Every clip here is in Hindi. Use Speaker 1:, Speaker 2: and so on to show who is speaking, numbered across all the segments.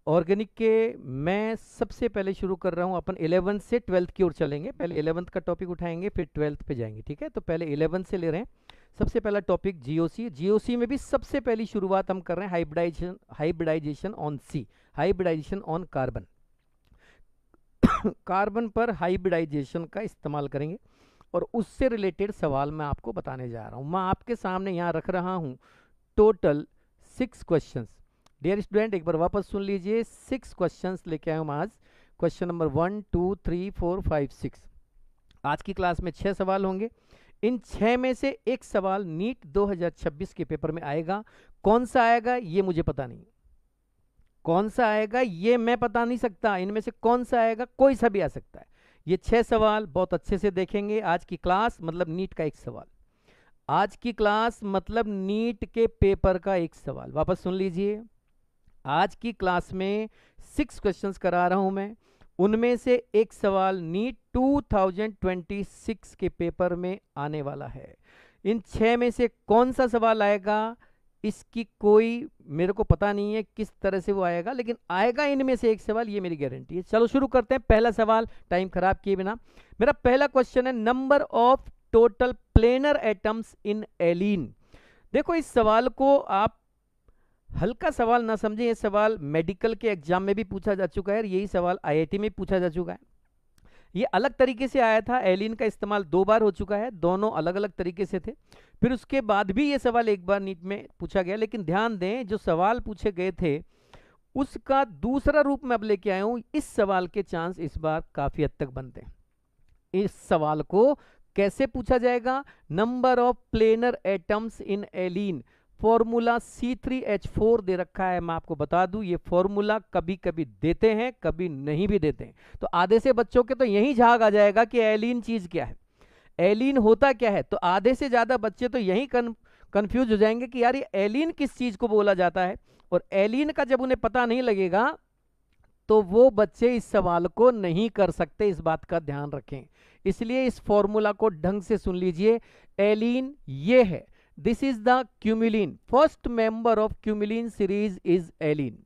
Speaker 1: ऑर्गेनिक के मैं सबसे पहले शुरू कर रहा हूँ। अपन 11th से 12th की ओर चलेंगे। पहले 11th का टॉपिक उठाएंगे, फिर 12th पे जाएंगे, ठीक है। तो पहले 11th से ले रहे हैं। सबसे पहला टॉपिक जीओसी। जीओसी में भी सबसे पहली शुरुआत हम कर रहे हैं hybridisation on C, hybridisation on carbon. Carbon पर हाइब्रिडाइजेशन का इस्तेमाल करेंगे और उससे रिलेटेड सवाल मैं आपको बताने जा रहा हूँ। मैं आपके सामने यहाँ रख रहा हूँ टोटल 6 क्वेश्चंस। डियर स्टूडेंट, एक बार वापस सुन लीजिए। 6 क्वेश्चंस लेके आए हम आज। Question number 1 2 3 4 5 6। आज की क्लास में 6 सवाल होंगे। इन 6 में से एक सवाल नीट 2026 के पेपर में आएगा। कौन सा आएगा ये मुझे पता नहीं, कौन सा आएगा ये मैं बता नहीं सकता। इनमें से कौन सा आएगा, कोई सा भी आ सकता है। ये 6 सवाल बहुत अच्छे से देखेंगे। आज की क्लास मतलब नीट का एक सवाल, आज की क्लास मतलब नीट के पेपर का एक सवाल। वापस सुन लीजिए, आज की क्लास में 6 क्वेश्चंस करा रहा हूं मैं, उनमें से एक सवाल नीट 2026 के पेपर में आने वाला है। इन 6 में से कौन सा सवाल आएगा इसकी कोई मेरे को पता नहीं है किस तरह से वो आएगा, लेकिन आएगा इनमें से एक सवाल, ये मेरी गारंटी है। चलो शुरू करते हैं। पहला सवाल टाइम खराब किए बिना, मेरा पहला क्वेश्चन है number of total planar atoms in allene. देखो इस सवाल को आप हल्का सवाल ना समझें। ये सवाल मेडिकल के एग्जाम में भी पूछा जा चुका है और यही सवाल आईआईटी में पूछा जा चुका है। ये अलग तरीके से आया था, एलिन का इस्तेमाल 2 बार हो चुका है, दोनों अलग अलग तरीके से थे। फिर उसके बाद भी ये सवाल एक बार नीट में पूछा गया, लेकिन ध्यान दें जो सवाल पूछे गए थे उसका दूसरा रूप में अब लेके आया हूं। इस सवाल के चांस इस बार काफी हद तक बनते हैं। इस सवाल को कैसे पूछा जाएगा, number of planar atoms in allene, formula C3H4 दे रखा है। मैं आपको बता दूं ये फॉर्मूला कभी कभी देते हैं कभी नहीं भी देते हैं। तो आधे से बच्चों के तो यही झाग आ जाएगा कि एलीन चीज क्या है, एलीन होता क्या है। तो आधे से ज्यादा बच्चे तो यही कंफ्यूज हो जाएंगे कि यार ये एलीन किस चीज को बोला जाता है। और एलीन का जब उन्हें पता नहीं लगेगा तो वो बच्चे इस सवाल को नहीं कर सकते, इस बात का ध्यान रखें। इसलिए इस फॉर्मूला को ढंग से सुन लीजिए। एलीन ये है, this is the cumulene, first member of cumulene series is allene.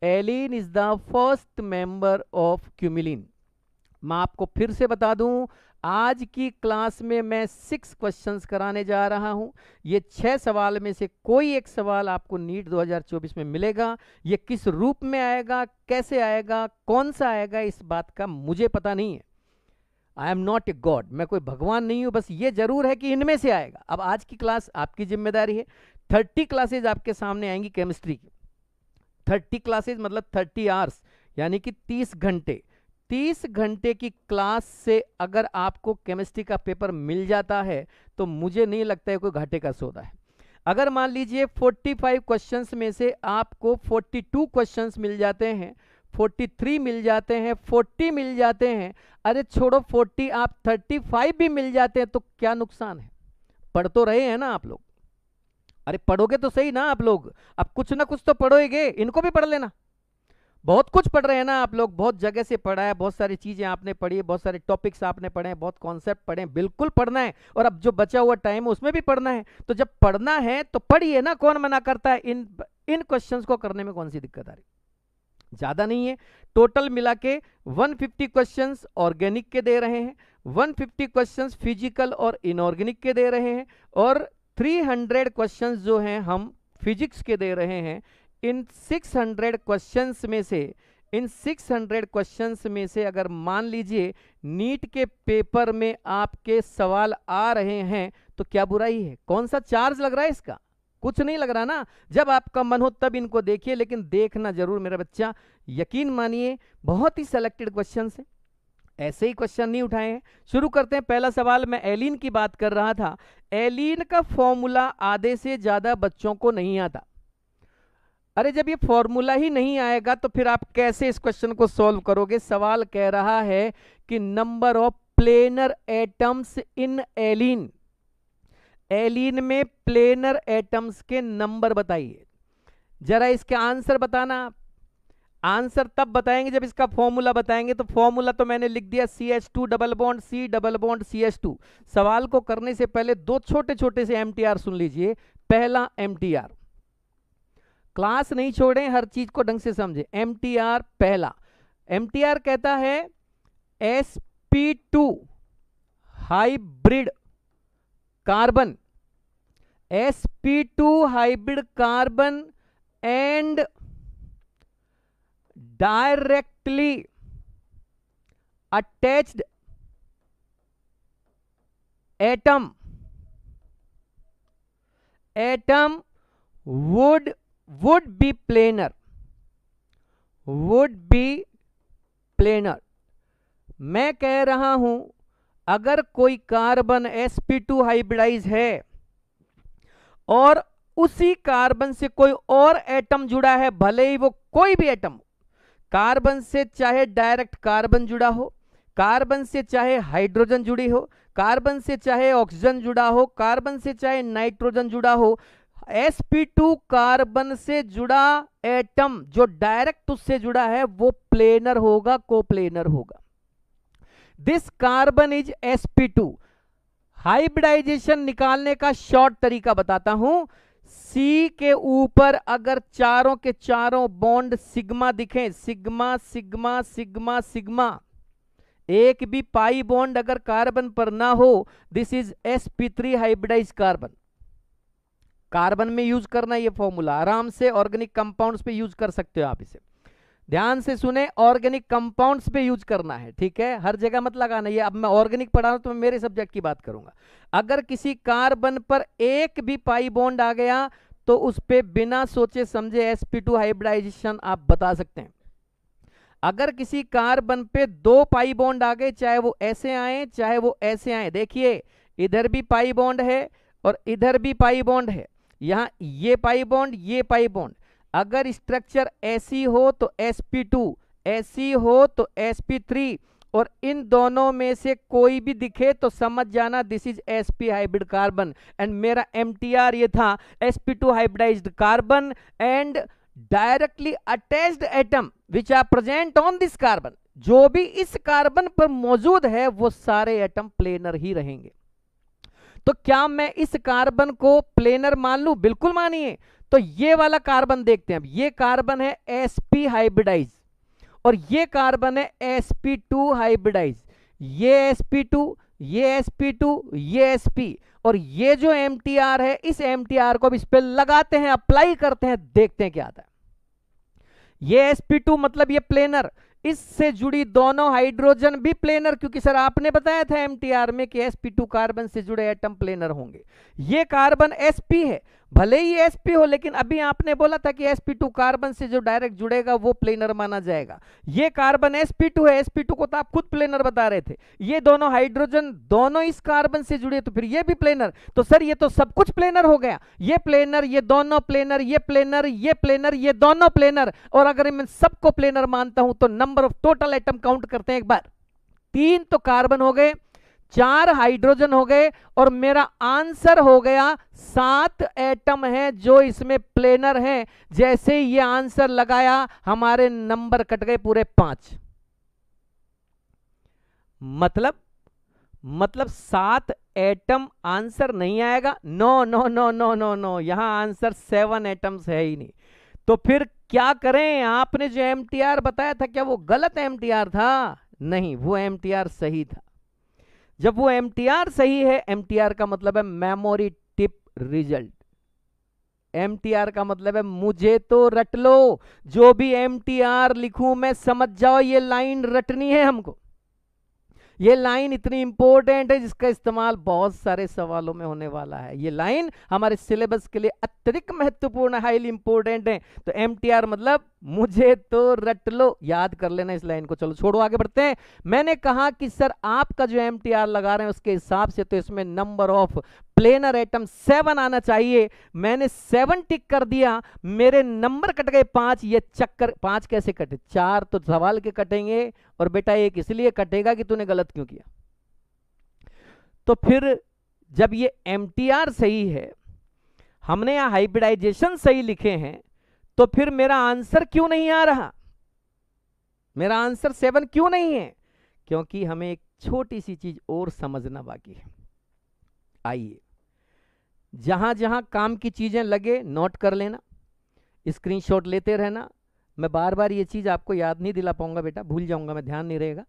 Speaker 1: Allene is the first member of cumulene. मैं आपको फिर से बता दूं, आज की क्लास में मैं 6 क्वेश्चंस कराने जा रहा हूं। ये 6 सवाल में से कोई एक सवाल आपको नीट 2024 में मिलेगा। ये किस रूप में आएगा, कैसे आएगा, कौन सा आएगा, इस बात का मुझे पता नहीं है। I am not a god, मैं कोई भगवान नहीं हूं। बस ये जरूर है कि इनमें से आएगा। अब आज की क्लास आपकी जिम्मेदारी है। 30 क्लासेज आपके सामने आएंगी केमिस्ट्री की। 30 क्लासेज मतलब 30 आवर्स, यानी कि 30 घंटे। 30 घंटे की क्लास से अगर आपको केमिस्ट्री का पेपर मिल जाता है तो मुझे नहीं लगता है कोई घाटे का सौदा है। अगर मान लीजिए 45 क्वेश्चंस में से आपको 42 क्वेश्चंस मिल जाते हैं, 43 मिल जाते हैं, 40 मिल जाते हैं, अरे छोड़ो 40, आप 35 भी मिल जाते हैं तो क्या नुकसान है। पढ़ तो रहे हैं ना आप लोग, अरे पढ़ोगे तो सही ना आप लोग। अब कुछ ना कुछ तो पढ़ोगे, इनको भी पढ़ लेना। बहुत कुछ पढ़ रहे हैं ना आप लोग, बहुत जगह से पढ़ा है, बहुत सारी चीजें आपने पढ़ी है, बहुत सारे टॉपिक्स आपने पढ़े हैं, बहुत कॉन्सेप्ट पढ़े हैं, बिल्कुल पढ़ना है। और अब जो बचा हुआ टाइम है उसमें भी पढ़ना है। तो जब पढ़ना है तो पढ़िए ना, कौन मना करता है। इन क्वेश्चंस को करने में कौन सी दिक्कत आ रही, ज्यादा नहीं है। टोटल मिला के 150 क्वेश्चंस ऑर्गेनिक के दे रहे हैं, 150 क्वेश्चंस फिजिकल और इनऑर्गेनिक के दे रहे हैं, और 300 क्वेश्चंस जो हैं हम फिजिक्स के दे रहे हैं। इन 600 क्वेश्चंस में से, इन 600 क्वेश्चंस में से अगर मान लीजिए नीट के पेपर में आपके सवाल आ रहे हैं तो क्या बुराई है, कौन सा चार्ज लग रहा है इसका, कुछ नहीं लग रहा ना। जब आपका मन हो तब इनको देखिए, लेकिन देखना जरूर मेरा बच्चा। यकीन मानिए बहुत ही सिलेक्टेड क्वेश्चंस हैं, ऐसे ही क्वेश्चन नहीं उठाए हैं। शुरू करते हैं। पहला सवाल, मैं एलीन की बात कर रहा था। एलीन का फॉर्मूला आधे से ज्यादा बच्चों को नहीं आता। अरे जब ये फॉर्मूला ही नहीं आएगा तो फिर आप कैसे इस क्वेश्चन को सॉल्व करोगे। सवाल कह रहा है कि number of planar atoms in allene, allene में प्लेनर एटम्स के नंबर बताइए। जरा इसके आंसर बताना। आंसर तब बताएंगे जब इसका फॉर्मूला बताएंगे। तो फॉर्मूला तो मैंने लिख दिया CH2 double bond C double bond CH2। सवाल को करने से पहले 2 छोटे छोटे से MTR सुन लीजिए। पहला MTR, क्लास नहीं छोड़ें, हर चीज को ढंग से समझे। MTR पहला, MTR कहता है sp2 hybrid carbon, sp2 hybrid carbon and directly attached atom would be planar, मैं कह रहा हूं अगर कोई कार्बन sp2 हाइब्रिडाइज है और उसी कार्बन से कोई और एटम जुड़ा है, भले ही वो कोई भी एटम, कार्बन से चाहे डायरेक्ट कार्बन जुड़ा हो, कार्बन से चाहे हाइड्रोजन जुड़ी हो, कार्बन से चाहे ऑक्सीजन जुड़ा हो, कार्बन से चाहे नाइट्रोजन जुड़ा हो, sp2 कार्बन से जुड़ा एटम जो डायरेक्ट उससे जुड़ा है वो प्लेनर होगा, कोप्लेनर होगा। This carbon is sp2। Hybridisation निकालने का शॉर्ट तरीका बताता हूं। C के ऊपर अगर चारों के चारों बॉन्ड सिग्मा दिखें, सिग्मा सिग्मा सिग्मा सिग्मा, एक भी पाई बॉन्ड अगर कार्बन पर ना हो, this is sp3 hybridised carbon. Carbon में यूज करना ये फॉर्मूला, आराम से ऑर्गेनिक कंपाउंड्स पे यूज कर सकते हो आप इसे। ध्यान से सुने, ऑर्गेनिक कंपाउंड्स पे यूज करना है, ठीक है, हर जगह मत लगाना। ये अब मैं ऑर्गेनिक पढ़ा रहा हूं तो मैं मेरे सब्जेक्ट की बात करूंगा। अगर किसी कार्बन पर एक भी पाई बॉन्ड आ गया तो उस पे बिना सोचे समझे sp2 हाइब्रिडाइजेशन आप बता सकते हैं। अगर किसी कार्बन पे दो पाई बॉन्ड आ गए, चाहे वो ऐसे आए चाहे वो ऐसे आए, देखिए इधर भी पाई बॉन्ड है और इधर भी पाई बॉन्ड है, यहां ये पाई बॉन्ड ये पाई बॉन्ड, अगर स्ट्रक्चर ऐसी हो तो sp2, ऐसी हो तो sp3, और इन दोनों में से कोई भी दिखे तो समझ जाना this is sp hybrid carbon. And मेरा MTR ये था sp2 hybridised carbon and directly attached atom which are present on this carbon. जो भी इस कार्बन पर मौजूद है वो सारे एटम प्लेनर ही रहेंगे। तो क्या मैं इस कार्बन को प्लेनर मान लूं? बिल्कुल मानिए। तो ये वाला कार्बन देखते हैं, अब ये कार्बन है sp हाइब्रिडाइज और ये कार्बन है sp2 हाइब्रिडाइज, ये sp2 ये sp2 ये sp, और ये जो MTR है इस MTR को अब इस पे लगाते हैं, अप्लाई करते हैं, देखते हैं क्या आता है। ये sp2 मतलब ये प्लेनर, इससे जुड़ी दोनों हाइड्रोजन भी प्लेनर, क्योंकि सर आपने बताया था MTR में कि sp2 कार्बन से जुड़े एटम प्लेनर होंगे। ये कार्बन sp है, भले ही sp हो, लेकिन अभी आपने बोला था कि sp2 कार्बन से जो डायरेक्ट जुड़ेगा वो प्लेनर माना जाएगा। ये कार्बन sp2 है, sp2 को तो आप खुद प्लेनर बता रहे थे। ये दोनों हाइड्रोजन दोनों इस कार्बन से जुड़े तो फिर ये भी प्लेनर, तो सर ये तो सब कुछ प्लेनर हो गया, ये प्लेनर, ये दोनों प्लेनर, ये प्लेनर, ये प्लेनर, ये दोनों प्लेनर। और अगर मैं सबको प्लेनर मानता हूं तो number of total atom count करते हैं एक बार। 3 तो कार्बन हो गए, 4 हाइड्रोजन हो गए, और मेरा आंसर हो गया 7 एटम है जो इसमें प्लेनर हैं। जैसे ही ये आंसर लगाया हमारे नंबर कट गए पूरे 5। मतलब 7 एटम आंसर नहीं आएगा। No no no no no no, यहां आंसर 7 एटम्स है ही नहीं। तो फिर क्या करें? आपने जो MTR बताया था क्या वो गलत MTR था? नहीं, वो MTR सही था। जब वो MTR सही है, MTR का मतलब है मेमोरी टिप रिजल्ट। MTR का मतलब है मुझे तो रट लो, जो भी MTR लिखूं मैं समझ जाओ ये लाइन रटनी है हमको। ये लाइन इतनी इंपॉर्टेंट है जिसका इस्तेमाल बहुत सारे सवालों में होने वाला है। ये लाइन हमारे सिलेबस के लिए अत्यधिक महत्वपूर्ण, हाईली इंपॉर्टेंट है। तो MTR मतलब मुझे तो रट लो, याद कर लेना इस लाइन को। चलो छोड़ो, आगे बढ़ते हैं। मैंने कहा कि सर आपका जो MTR लगा रहे हैं उसके हिसाब से तो इसमें नंबर ऑफ प्लेनर एटम 7 आना चाहिए। मैंने 7 टिक कर दिया, मेरे नंबर कट गए 5। ये चक्कर 5 कैसे कटे? 4 तो सवाल के कटेंगे और बेटा एक इसलिए कटेगा कि तूने गलत क्यों किया। तो फिर जब ये MTR सही है, हमने यहां हाइब्रिडाइजेशन सही लिखे हैं, तो फिर मेरा आंसर क्यों नहीं आ रहा? मेरा आंसर 7 क्यों नहीं है? क्योंकि हमें एक छोटी सी चीज और समझना बाकी है। आइए, जहां जहां काम की चीजें लगे नोट कर लेना। स्क्रीनशॉट लेते रहना। मैं बार बार ये चीज़ आपको याद नहीं दिला पाऊंगा बेटा, भूल जाऊंगा मैं, ध्यान नहीं रहेगा।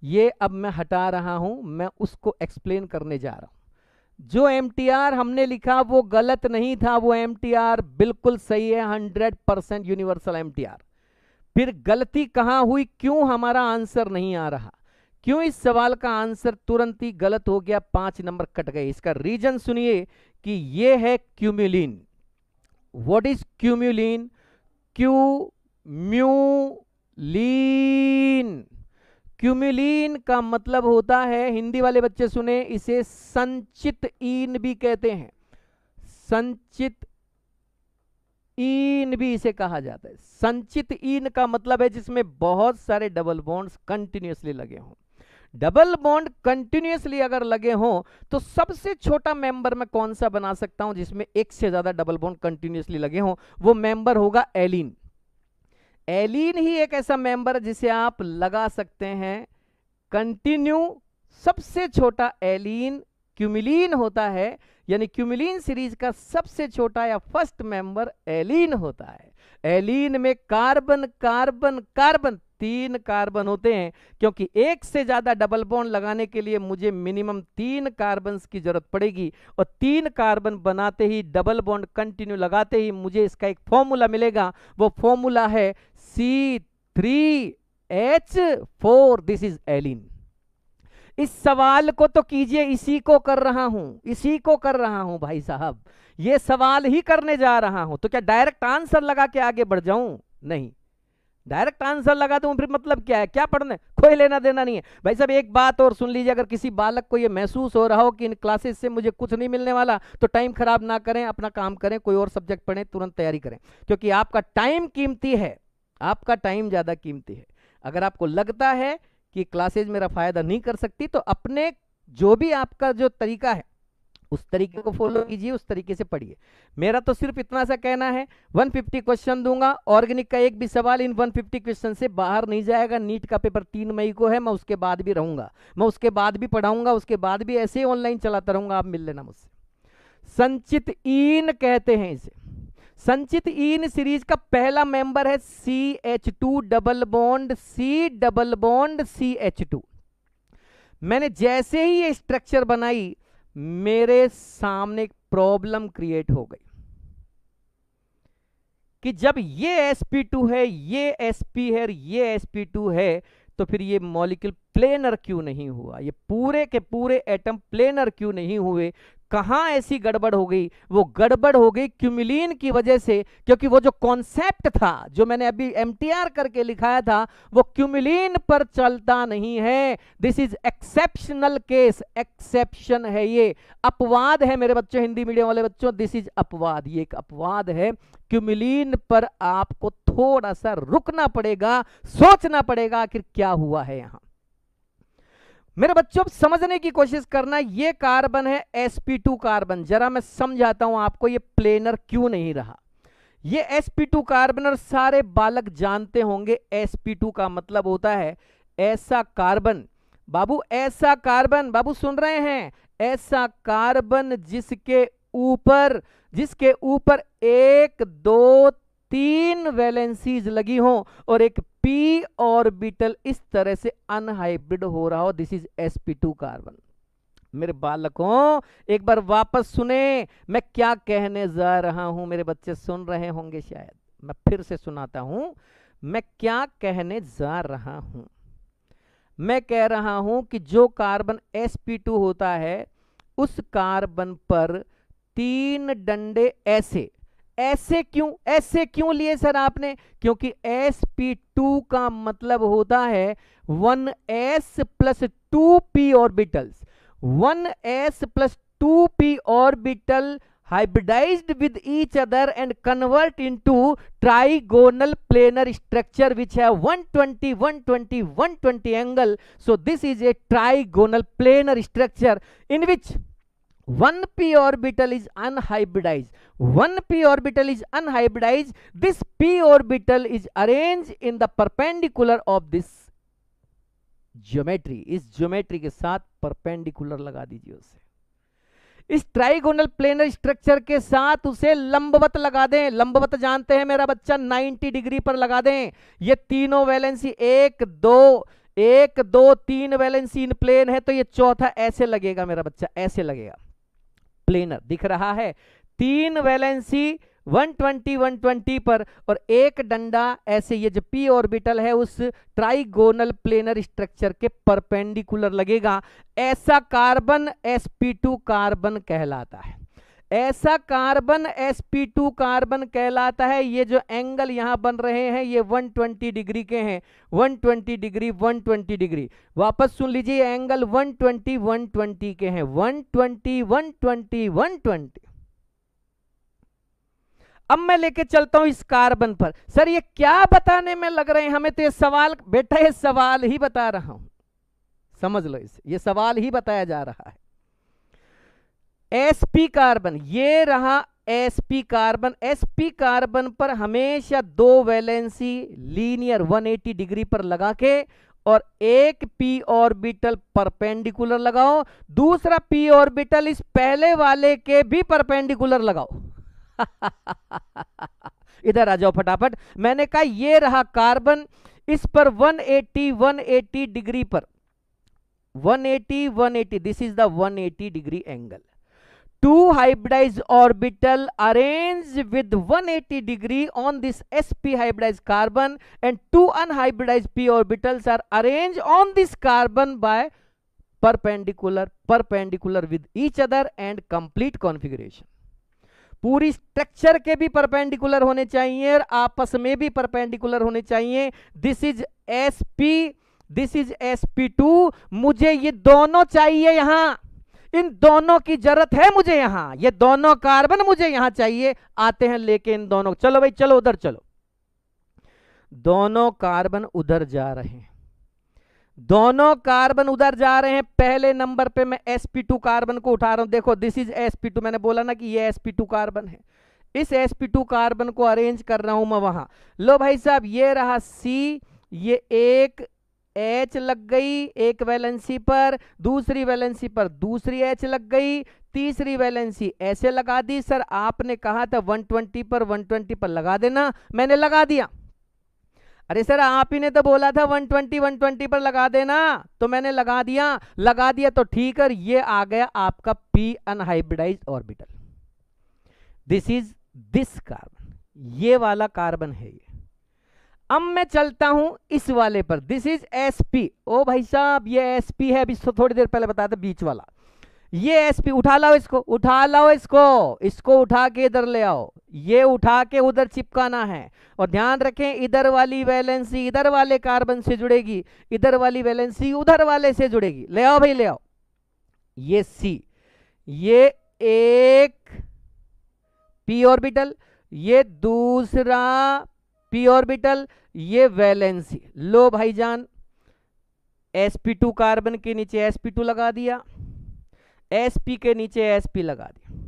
Speaker 1: ये अब मैं हटा रहा हूं, मैं उसको एक्सप्लेन करने जा रहा हूं। जो MTR हमने लिखा वो गलत नहीं था, वो MTR बिल्कुल सही है, 100% यूनिवर्सल MTR। फिर गलती कहां हुई, क्यों हमारा आंसर नहीं आ रहा, क्यों इस सवाल का आंसर तुरंत ही गलत हो गया, 5 नंबर कट गए। इसका रीजन सुनिए कि ये है क्यूम्यूलिन। What is क्यूम्यूलिन? क्यूम्यूलिन, क्यूम्यूलिन का मतलब होता है, हिंदी वाले बच्चे सुने, इसे संचित ईन भी कहते हैं, संचित ईन भी इसे कहा जाता है। संचित ईन का मतलब है जिसमें बहुत सारे डबल बॉन्ड्स कंटिन्यूअसली लगे हों। डबल बॉन्ड कंटिन्यूअसली अगर लगे हों तो सबसे छोटा मेंबर मैं कौन सा बना सकता हूं जिसमें एक से ज्यादा डबल बॉन्ड कंटिन्यूअसली लगे हों? वो मेंबर होगा एलीन। एलीन ही एक ऐसा मेंबर जिसे आप लगा सकते हैं कंटिन्यू। सबसे छोटा एलीन क्यूमिलीन होता है, यानी क्यूमिलीन सीरीज का सबसे छोटा या फर्स्ट मेंबर एलीन होता है। एलीन में कार्बन कार्बन कार्बन 3 कार्बन होते हैं, क्योंकि एक से ज्यादा डबल बॉन्ड लगाने के लिए मुझे मिनिमम 3 कार्बन की जरूरत पड़ेगी, और 3 कार्बन बनाते ही, डबल बॉन्ड कंटिन्यू लगाते ही मुझे इसका एक फॉर्मूला मिलेगा। वो फॉर्मूला है C3H4। दिस इज एलीन। इस सवाल को तो कीजिए, इसी को कर रहा हूं, इसी को कर रहा हूं भाई साहब, ये सवाल ही करने जा रहा हूं। तो क्या डायरेक्ट आंसर लगा के आगे बढ़ जाऊं? नहीं, डायरेक्ट आंसर लगा दूं फिर मतलब क्या है, क्या पढ़ने, कोई लेना देना नहीं है भाई साहब। एक बात और सुन लीजिए, अगर किसी बालक को यह महसूस हो रहा हो कि इन क्लासेस से मुझे कुछ नहीं मिलने वाला, तो टाइम खराब ना करें, अपना काम करें, कोई और सब्जेक्ट पढ़ें, तुरंत तैयारी करें, क्योंकि आपका टाइम कीमती है, आपका टाइम ज्यादा कीमती है। अगर आपको लगता है कि क्लासेज मेरा फायदा नहीं कर सकती, तो अपने जो भी आपका जो तरीका है उस तरीके को फॉलो कीजिए, उस तरीके से पढ़िए। मेरा तो सिर्फ इतना सा कहना है, 150 क्वेश्चन दूंगा, ऑर्गेनिक का एक भी सवाल इन 150 क्वेश्चन से बाहर नहीं जाएगा। नीट का पेपर 3 मई को है, मैं उसके बाद भी रहूंगा, मैं उसके बाद भी पढ़ाऊंगा, उसके बाद भी ऐसे ही ऑनलाइन चलाता रहूंगा, आप मिल लेना मुझसे। संचित ईन कहते हैं इसे। संचित ईन सीरीज का पहला मेंबर है CH2 double bond C double bond CH2। मैंने जैसे ही ये स्ट्रक्चर बनाई, मेरे सामने एक प्रॉब्लम क्रिएट हो गई कि जब ये sp2 है, ये sp है, ये sp2 है, तो फिर ये मॉलिक्यूल प्लेनर क्यों नहीं हुआ, ये पूरे के पूरे एटम प्लेनर क्यों नहीं हुए? कहां ऐसी गड़बड़ हो गई? वो गड़बड़ हो गई क्यूमिलीन की वजह से, क्योंकि वो जो कॉन्सेप्ट था, जो मैंने अभी MTR करके लिखाया था, वो क्यूमिलीन पर चलता नहीं है। This is exceptional case, exception है, ये अपवाद है मेरे बच्चों, हिंदी मीडियम वाले बच्चों, दिस इज अपवाद, ये एक अपवाद है। क्यूमिलीन पर आपको थोड़ा सा रुकना पड़ेगा, सोचना पड़ेगा आखिर क्या हुआ है यहां। मेरे बच्चों समझने की कोशिश करना, ये कार्बन है sp2 कार्बन, जरा मैं समझाता हूं आपको ये प्लेनर क्यों नहीं रहा। ये sp2 कार्बन, और सारे बालक जानते होंगे sp2 का मतलब होता है ऐसा कार्बन। बाबू ऐसा कार्बन, बाबू सुन रहे हैं, ऐसा कार्बन जिसके ऊपर 1 2 3 वैलेंसीज लगी हो और एक p ऑर्बिटल इस तरह से अनहाइब्रिड हो रहा हो। This is sp2 carbon. मेरे बालकों एक बार वापस सुने मैं क्या कहने जा रहा हूं, मेरे बच्चे सुन रहे होंगे शायद, मैं फिर से सुनाता हूं मैं क्या कहने जा रहा हूं। मैं कह रहा हूं कि जो कार्बन sp2 होता है, उस कार्बन पर 3 डंडे ऐसे क्यों लिए सर आपने? क्योंकि sp2 का मतलब होता है 1s plus 2p orbitals. 1s plus 2p orbital hybridized with each other and convert into trigonal planar structure which have 120 120 120 angle. So this is a trigonal planar structure in which 1p orbital is unhybridized. 1p orbital is unhybridized. This p orbital is arranged in the perpendicular of this geometry. इस ज्योमेट्री के साथ परपेंडिकुलर लगा दीजिए उसे। इस ट्राइगोनल प्लेनर स्ट्रक्चर के साथ उसे लंबवत लगा दें। लंबवत जानते हैं मेरा बच्चा, 90 डिग्री पर लगा दें। ये तीनों वैलेंसी 1 2 3 वैलेंसी इन प्लेन है, तो ये चौथा ऐसे लगेगा मेरा बच्चा, ऐसे लगेगा। प्लेनर दिख रहा है, 3 वैलेंसी 120 120 पर और एक डंडा ऐसे, ये जो p ऑर्बिटल है उस ट्राइगोनल प्लेनर स्ट्रक्चर के परपेंडिकुलर लगेगा। ऐसा कार्बन sp2 कार्बन कहलाता है। ऐसा कार्बन sp2 कार्बन कहलाता है। ये जो एंगल यहां बन रहे हैं ये 120 डिग्री के हैं, 120 डिग्री 120 डिग्री। वापस सुन लीजिए, एंगल 120 120 के हैं, 120 120 120। अब मैं लेके चलता हूं इस कार्बन पर। सर ये क्या बताने में लग रहे हैं हमें? तो ये सवाल बेटा, ये सवाल ही बता रहा हूं, समझ लो इसे, ये सवाल ही बताया जा रहा है। sp कार्बन, ये रहा sp कार्बन। sp कार्बन पर हमेशा 2 वैलेंसी लीनियर 180 डिग्री पर लगा के और एक p ऑर्बिटल परपेंडिकुलर लगाओ, दूसरा p ऑर्बिटल इस पहले वाले के भी परपेंडिकुलर लगाओ। इधर आ जाओ फटाफट। मैंने कहा ये रहा कार्बन, इस पर 180 डिग्री पर, 180 this is the 180 degree angle. 2 hybridized orbital arranged with 180 degree on this sp hybridized carbon and 2 unhybridized p orbitals are arranged on this carbon by perpendicular with each other and complete configuration। पूरी स्ट्रक्चर के भी परपेंडिकुलर होने चाहिए और आपस में भी परपेंडिकुलर होने चाहिए। This is sp, this is sp2। मुझे ये दोनों चाहिए यहां, इन दोनों की जरूरत है मुझे यहां, ये दोनों कार्बन मुझे यहां चाहिए। आते हैं लेके इन दोनों, चलो भाई चलो उधर चलो। दोनों कार्बन उधर जा रहे हैं, दोनों कार्बन उधर जा रहे हैं। पहले नंबर पे मैं sp2 कार्बन को उठा रहा हूं, देखो दिस इज sp2। मैंने बोला ना कि ये sp2 कार्बन है, इस sp2 कार्बन को अरेंज कर रहा हूं मैं वहां। लो भाई साहब, ये रहा c, ये एक H लग गई एक वैलेंसी पर, दूसरी वैलेंसी पर दूसरी H लग गई, तीसरी वैलेंसी ऐसे लगा दी। सर आपने कहा था 120 पर 120 पर लगा देना, मैंने लगा दिया। अरे सर आप ही ने तो बोला था 120 120 पर लगा देना, तो मैंने लगा दिया तो ठीक है। ये आ गया आपका p unhybridised orbital. This is this carbon, ये वाला कार्बन है ये। अब मैं चलता हूं इस वाले पर, दिस इज sp। ओ भाई साहब ये sp है, अभी थोड़ी देर पहले बताया था बीच वाला। ये sp, उठा लाओ इसको, उठा लाओ इसको उठा के इधर ले आओ, ये उठा के उधर चिपकाना है। और ध्यान रखें इधर वाली वैलेंसी इधर वाले कार्बन से जुड़ेगी, इधर वाली वैलेंसी उधर वाले से जुड़ेगी। ले आओ भाई ले आओ। ये c, ये एक p ऑर्बिटल, ये दूसरा p ऑर्बिटल, ये वैलेंसी। लो भाईजान sp2 कार्बन के नीचे sp2 लगा दिया, sp के नीचे sp लगा दिया।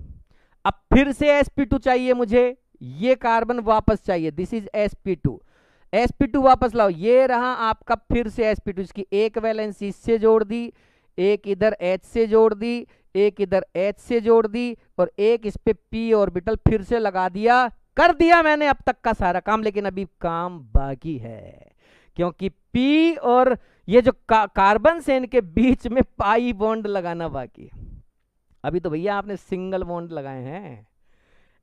Speaker 1: अब फिर से sp2 चाहिए मुझे, ये कार्बन वापस चाहिए, दिस इज sp2 वापस लाओ। ये रहा आपका फिर से sp2, इसकी एक वैलेंसी इससे जोड़ दी, एक इधर H से जोड़ दी, एक इधर H से जोड़ दी और एक इस पे p ऑर्बिटल फिर से लगा दिया। कर दिया मैंने अब तक का सारा काम, लेकिन अभी काम बाकी है, क्योंकि p और ये जो कार्बन से इनके बीच में पाई बॉन्ड लगाना बाकी है। अभी तो भैया आपने सिंगल बॉन्ड लगाए हैं।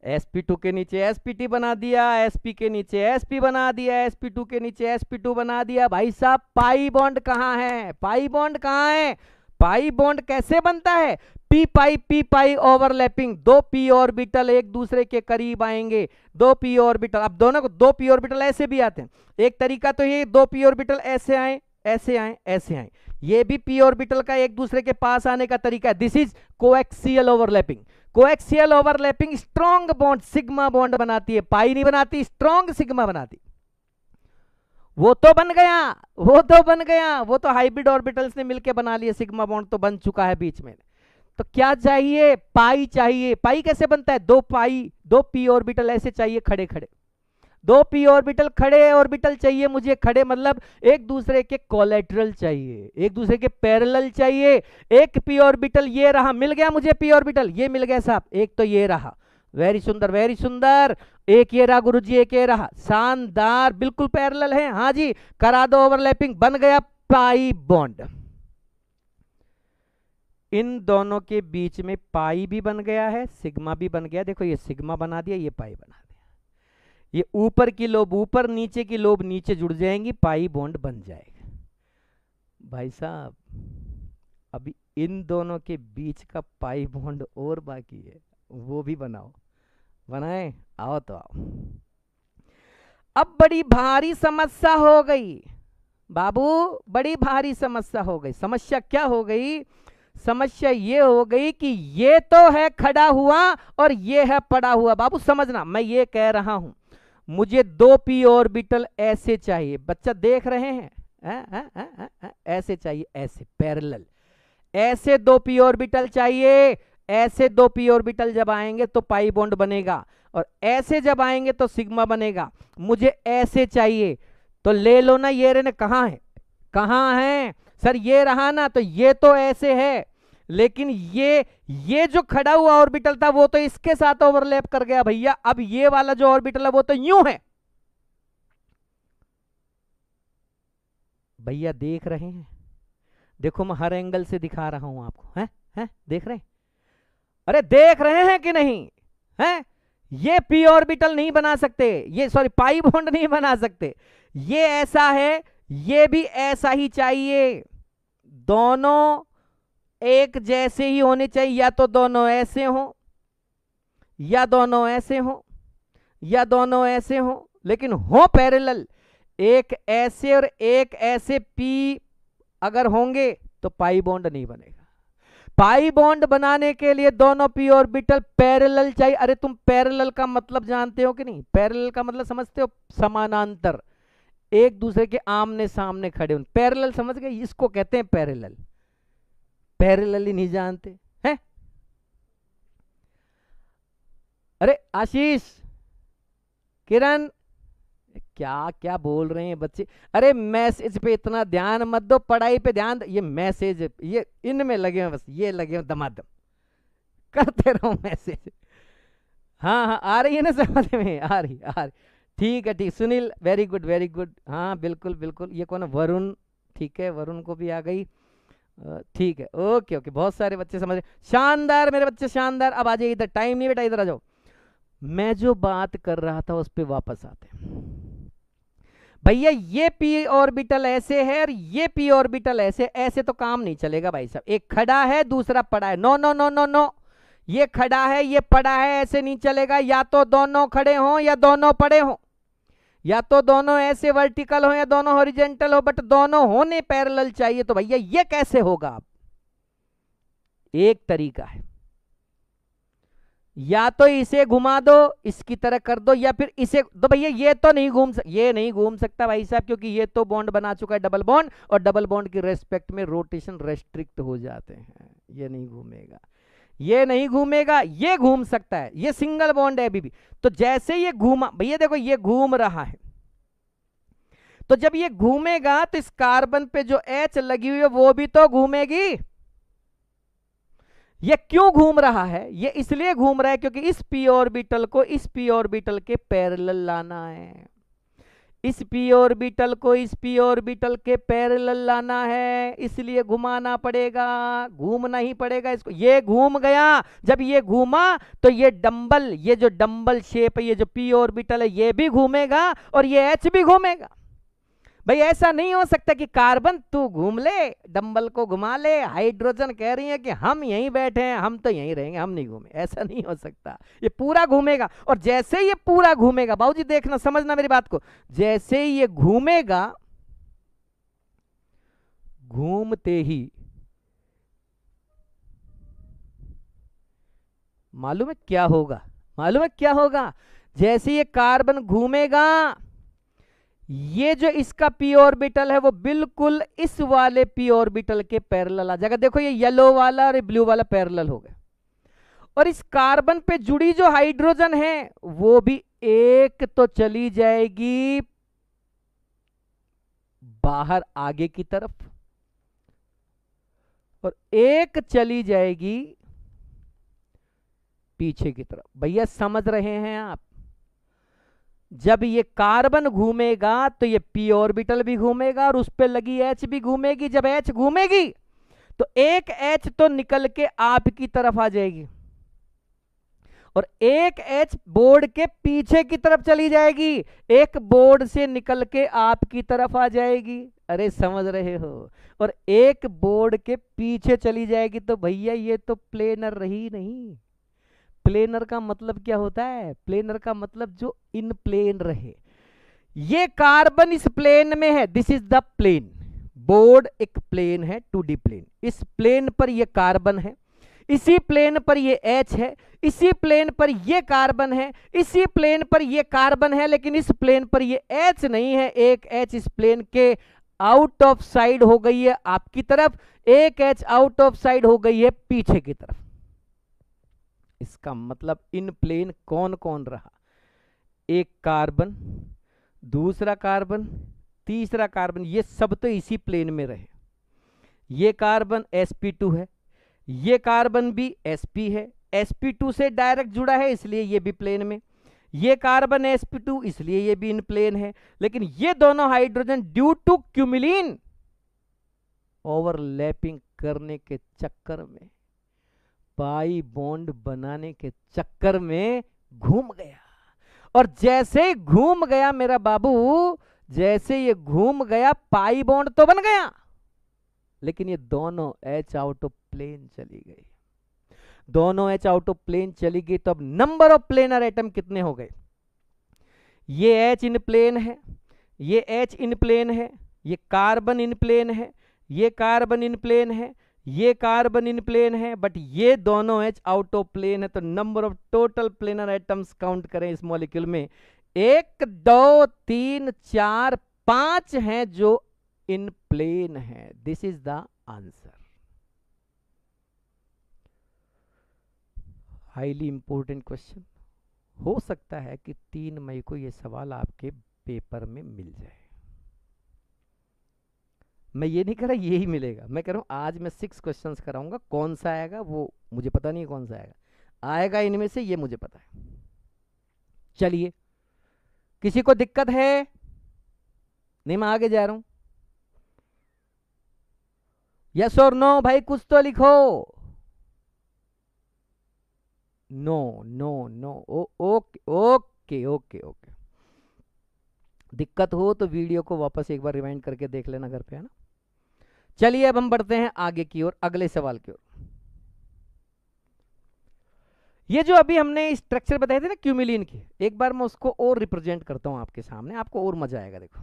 Speaker 1: sp2 के नीचे spt बना दिया, sp के नीचे sp बना दिया, sp2 के नीचे sp2 बना दिया। भाई साहब पाई बॉन्ड कहाँ है? पाई बॉन्ड कहाँ है? पाई बॉन्ड कैसे बनता है? p पाई ओवरलैपिंग, 2 p ऑर्बिटल एक दूसरे के करीब आएंगे, 2 p ऑर्बिटल। अब दोनों को 2 p ऑर्बिटल ऐसे भी आते हैं। एक तरीका तो ये 2 p ऑर्बिटल ऐसे आए, ऐसे आए, ऐसे आए। ये भी p ऑर्बिटल का एक दूसरे के पास आने का तरीका है। This is coaxial overlapping. Coaxial overlapping strong bond sigma bond बनाती है, पाई नहीं बनाती, स्ट्रॉन्ग सिग्मा बनाती। वो तो बन गया, वो तो हाइब्रिड ऑर्बिटल्स ने मिलकर बना लिया, सिग्मा बॉन्ड तो बन चुका है बीच में। तो क्या चाहिए? पाई चाहिए। पाई कैसे बनता है? 2 p ऑर्बिटल ऐसे चाहिए खड़े खड़े, दो p ऑर्बिटल खड़े ऑर्बिटल चाहिए मुझे, खड़े मतलब एक दूसरे के कोलैटरल चाहिए, एक दूसरे के पैरेलल चाहिए। एक p ऑर्बिटल ये रहा, मिल गया मुझे p ऑर्बिटल, ये मिल गया साहब, एक तो ये रहा, वेरी सुंदर वेरी सुंदर। एक ये रहा गुरुजी, एक ये रहा, शानदार, बिल्कुल पैरेलल है। हाँ जी, करा दो ओवरलैपिंग, बन गया पाई बॉन्ड। इन दोनों के बीच में पाई भी बन गया है, सिग्मा भी बन गया। देखो ये सिग्मा बना दिया, ये पाई बना दिया। ये ऊपर की लोब ऊपर, नीचे की लोब नीचे जुड़ जाएंगी, पाई बॉन्ड बन जाएगा। भाई साहब अभी इन दोनों के बीच का पाई बॉन्ड और बाकी है, वो भी बनाओ। बनाए? आओ तो आओ। अब बड़ी भारी समस्या हो गई बाबू, बड़ी भारी समस्या हो गई। समस्या क्या हो गई? समस्या ये हो गई कि ये तो है खड़ा हुआ और ये है पड़ा हुआ। बाबू समझना, मैं ये कह रहा हूं मुझे दो p ऑर्बिटल ऐसे चाहिए। बच्चा देख रहे हैं? ऐसे चाहिए, ऐसे पैरेलल, ऐसे दो p ऑर्बिटल चाहिए। ऐसे दो p ऑर्बिटल जब आएंगे तो पाई बॉन्ड बनेगा, और ऐसे जब आएंगे तो सिग्मा बनेगा। मुझे ऐसे चाहिए, तो ले लो ना, ये रहने कहाँ है, कहाँ है सर, ये रहा ना, तो ये तो ऐसे है, लेकिन ये जो खड़ा हुआ ऑर्बिटल था वो तो इसके साथ ओवरलैप कर गया भैया। अब ये वाला जो ऑर्बिटल है वो तो यूं है। भैया देख रहे हैं? देखो मैं हर एंगल से दिखा रहा हूं आपको, हैं? देख रहे हैं? अरे देख रहे हैं कि नहीं? हैं? ये p ऑर्बिटल नहीं बना सकते, ये सॉरी पाई बॉन्ड नहीं बना सकते। ये ऐसा है, ये भी ऐसा ही चाहिए, दोनों एक जैसे ही होने चाहिए। या तो दोनों ऐसे हो, या दोनों ऐसे हो, या दोनों ऐसे हो, लेकिन हो पैरेलल। एक ऐसे और एक ऐसे p अगर होंगे तो पाई बॉन्ड नहीं बनेगा। पाई बॉन्ड बनाने के लिए दोनों p ऑर्बिटल पैरेलल चाहिए। अरे तुम पैरेलल का मतलब जानते हो कि नहीं? पैरेलल का मतलब समझते हो? समानांतर, एक दूसरे के आमने सामने खड़े हों, पैरेलल समझ गए? इसको कहते हैं पैरेलल। पैरेलल ही नहीं जानते हैं? अरे आशीष, किरण, क्या क्या बोल रहे हैं बच्चे? अरे मैसेज पे इतना ध्यान मत दो, पढ़ाई पे ध्यान दो। ये मैसेज, ये इनमें लगे हैं बस, ये लगे हैं दमादम, करते रहो मैसेज। हाँ आ रही है ना समझ में? आ रही। ठीक है, ठीक। Sunil very good very good, हाँ बिल्कुल बिल्कुल। ये कौन है? वरुण, ठीक है, वरुण को भी आ गई, ठीक है, ओके ओके, बहुत सारे बच्चे समझ रहे। शानदार मेरे बच्चे, शानदार। अब आ जाइए इधर, टाइम नहीं बेटा, इधर आ जाओ। मैं जो बात कर रहा था उस पर वापस आते हैं। भैया ये p ऑर्बिटल ऐसे है और ये p ऑर्बिटल ऐसे, ऐसे तो काम नहीं चलेगा भाई साहब। एक खड़ा है दूसरा पड़ा है, no no no no no, ये खड़ा है ये पड़ा है, ऐसे नहीं चलेगा। या तो दोनों खड़े हों या दोनों पड़े हों, या तो दोनों ऐसे वर्टिकल हो या दोनों हॉरिजेंटल हो, बट दोनों होने पैरेलल चाहिए। तो भैया ये कैसे होगा? एक तरीका है, या तो इसे घुमा दो, इसकी तरह कर दो, या फिर इसे तो भैया ये तो नहीं ये नहीं घूम सकता भाई साहब, क्योंकि ये तो बॉन्ड बना चुका है डबल बॉन्ड, और डबल बॉन्ड की रेस्पेक्ट में रोटेशन रेस्ट्रिक्ट हो जाते हैं। ये नहीं घूमेगा, ये नहीं घूमेगा। ये घूम सकता है, ये सिंगल बॉन्ड है अभी भी। तो जैसे ये घूमा भैया, देखो ये घूम रहा है, तो जब ये घूमेगा तो इस कार्बन पे जो H लगी हुई है वो भी तो घूमेगी। ये क्यों घूम रहा है? ये इसलिए घूम रहा है क्योंकि इस p ऑर्बिटल को इस p ऑर्बिटल के पैरेलल लाना है, इस p ऑर्बिटल को इस p ऑर्बिटल के पैरेलल लाना है, इसलिए घुमाना पड़ेगा, घूमना ही पड़ेगा इसको। ये घूम गया, जब ये घूमा तो ये डंबल, ये जो डंबल शेप है, ये जो p ऑर्बिटल है ये भी घूमेगा और ये H भी घूमेगा। भाई ऐसा नहीं हो सकता कि कार्बन तू घूम ले, डंबल को घुमा ले, हाइड्रोजन कह रही है कि हम यहीं बैठे हैं, हम तो यहीं रहेंगे, हम नहीं घूमे। ऐसा नहीं हो सकता, ये पूरा घूमेगा। और जैसे ये पूरा घूमेगा, बाबूजी देखना समझना मेरी बात को, जैसे ही ये घूमेगा, घूमते ही मालूम है क्या होगा? मालूम है क्या होगा? जैसे ये कार्बन घूमेगा, ये जो इसका p ऑर्बिटल है वो बिल्कुल इस वाले p ऑर्बिटल के पैरेलल आ जाएगा। देखो ये येलो वाला और ये ब्लू वाला पैरेलल हो गया, और इस कार्बन पे जुड़ी जो हाइड्रोजन है वो भी एक तो चली जाएगी बाहर आगे की तरफ और एक चली जाएगी पीछे की तरफ। भैया समझ रहे हैं आप? जब ये कार्बन घूमेगा तो ये पी ऑर्बिटल भी घूमेगा और उस पर लगी एच भी घूमेगी। जब एच घूमेगी तो एक एच तो निकल के आपकी तरफ आ जाएगी और एक एच बोर्ड के पीछे की तरफ चली जाएगी, एक बोर्ड से निकल के आपकी तरफ आ जाएगी। अरे समझ रहे हो? और एक बोर्ड के पीछे चली जाएगी। तो भैया ये तो प्लेनर रही नहीं। प्लेनर का मतलब क्या होता है? प्लेनर का मतलब जो इन प्लेन रहे। ये कार्बन इस प्लेन में है, this is the plane. Board एक प्लेन है, 2D प्लेन। इस प्लेन पर ये कार्बन है, इसी प्लेन पर ये H है, इसी प्लेन पर ये कार्बन है, इसी प्लेन पर ये कार्बन है, लेकिन इस प्लेन पर ये H नहीं है। एक H इस प्लेन के आउट ऑफ साइड हो गई है आपकी तरफ, एक H आउट ऑफ साइड हो गई है पीछे की तरफ। इसका मतलब इन प्लेन कौन कौन रहा? एक कार्बन, दूसरा कार्बन, तीसरा कार्बन, ये सब तो इसी प्लेन में रहे। ये कार्बन sp2 है, ये कार्बन भी sp है, sp2 से डायरेक्ट जुड़ा है इसलिए ये भी प्लेन में। ये कार्बन sp2 इसलिए ये भी इन प्लेन है। लेकिन ये दोनों हाइड्रोजन ड्यू टू क्यूमिलीन ओवरलैपिंग करने के चक्कर में, पाई बॉन्ड बनाने के चक्कर में घूम गया। और जैसे ही घूम गया मेरा बाबू, जैसे ये घूम गया, पाई बॉन्ड तो बन गया, लेकिन ये दोनों H आउट ऑफ प्लेन चली गई। दोनों H आउट ऑफ प्लेन चली गई तो अब नंबर ऑफ प्लेनर एटम कितने हो गए? ये H इन प्लेन है, ये H इन प्लेन है, ये कार्बन इन प्लेन है, ये कार्बन इन प्लेन है, ये कार्बन इन प्लेन है, बट ये दोनों H आउट ऑफ प्लेन है। तो number of total planar atoms count करें इस मॉलिक्यूल में, 1 2 3 4 5 हैं जो इन प्लेन है। This is the answer. Highly important question. हो सकता है कि 3 मई को यह सवाल आपके पेपर में मिल जाए। मैं ये नहीं कह रहा यही मिलेगा, मैं कह रहा हूं आज मैं 6 क्वेश्चंस कराऊंगा। कौन सा आएगा वो मुझे पता नहीं, कौन सा आएगा इनमें से, ये मुझे पता है। चलिए, किसी को दिक्कत है? नहीं, मैं आगे जा रहा हूं। यस और नो भाई, कुछ तो लिखो। No no no, okay okay okay okay. दिक्कत हो तो वीडियो को वापस एक बार रिवाइंड करके देख लेना घर पे, है ना। चलिए अब हम बढ़ते हैं आगे की ओर, अगले सवाल की ओर। ये जो अभी हमने स्ट्रक्चर बताए थे ना क्यूमिलीन की, एक बार मैं उसको और रिप्रेजेंट करता हूं आपके सामने, आपको और मजा आएगा। देखो,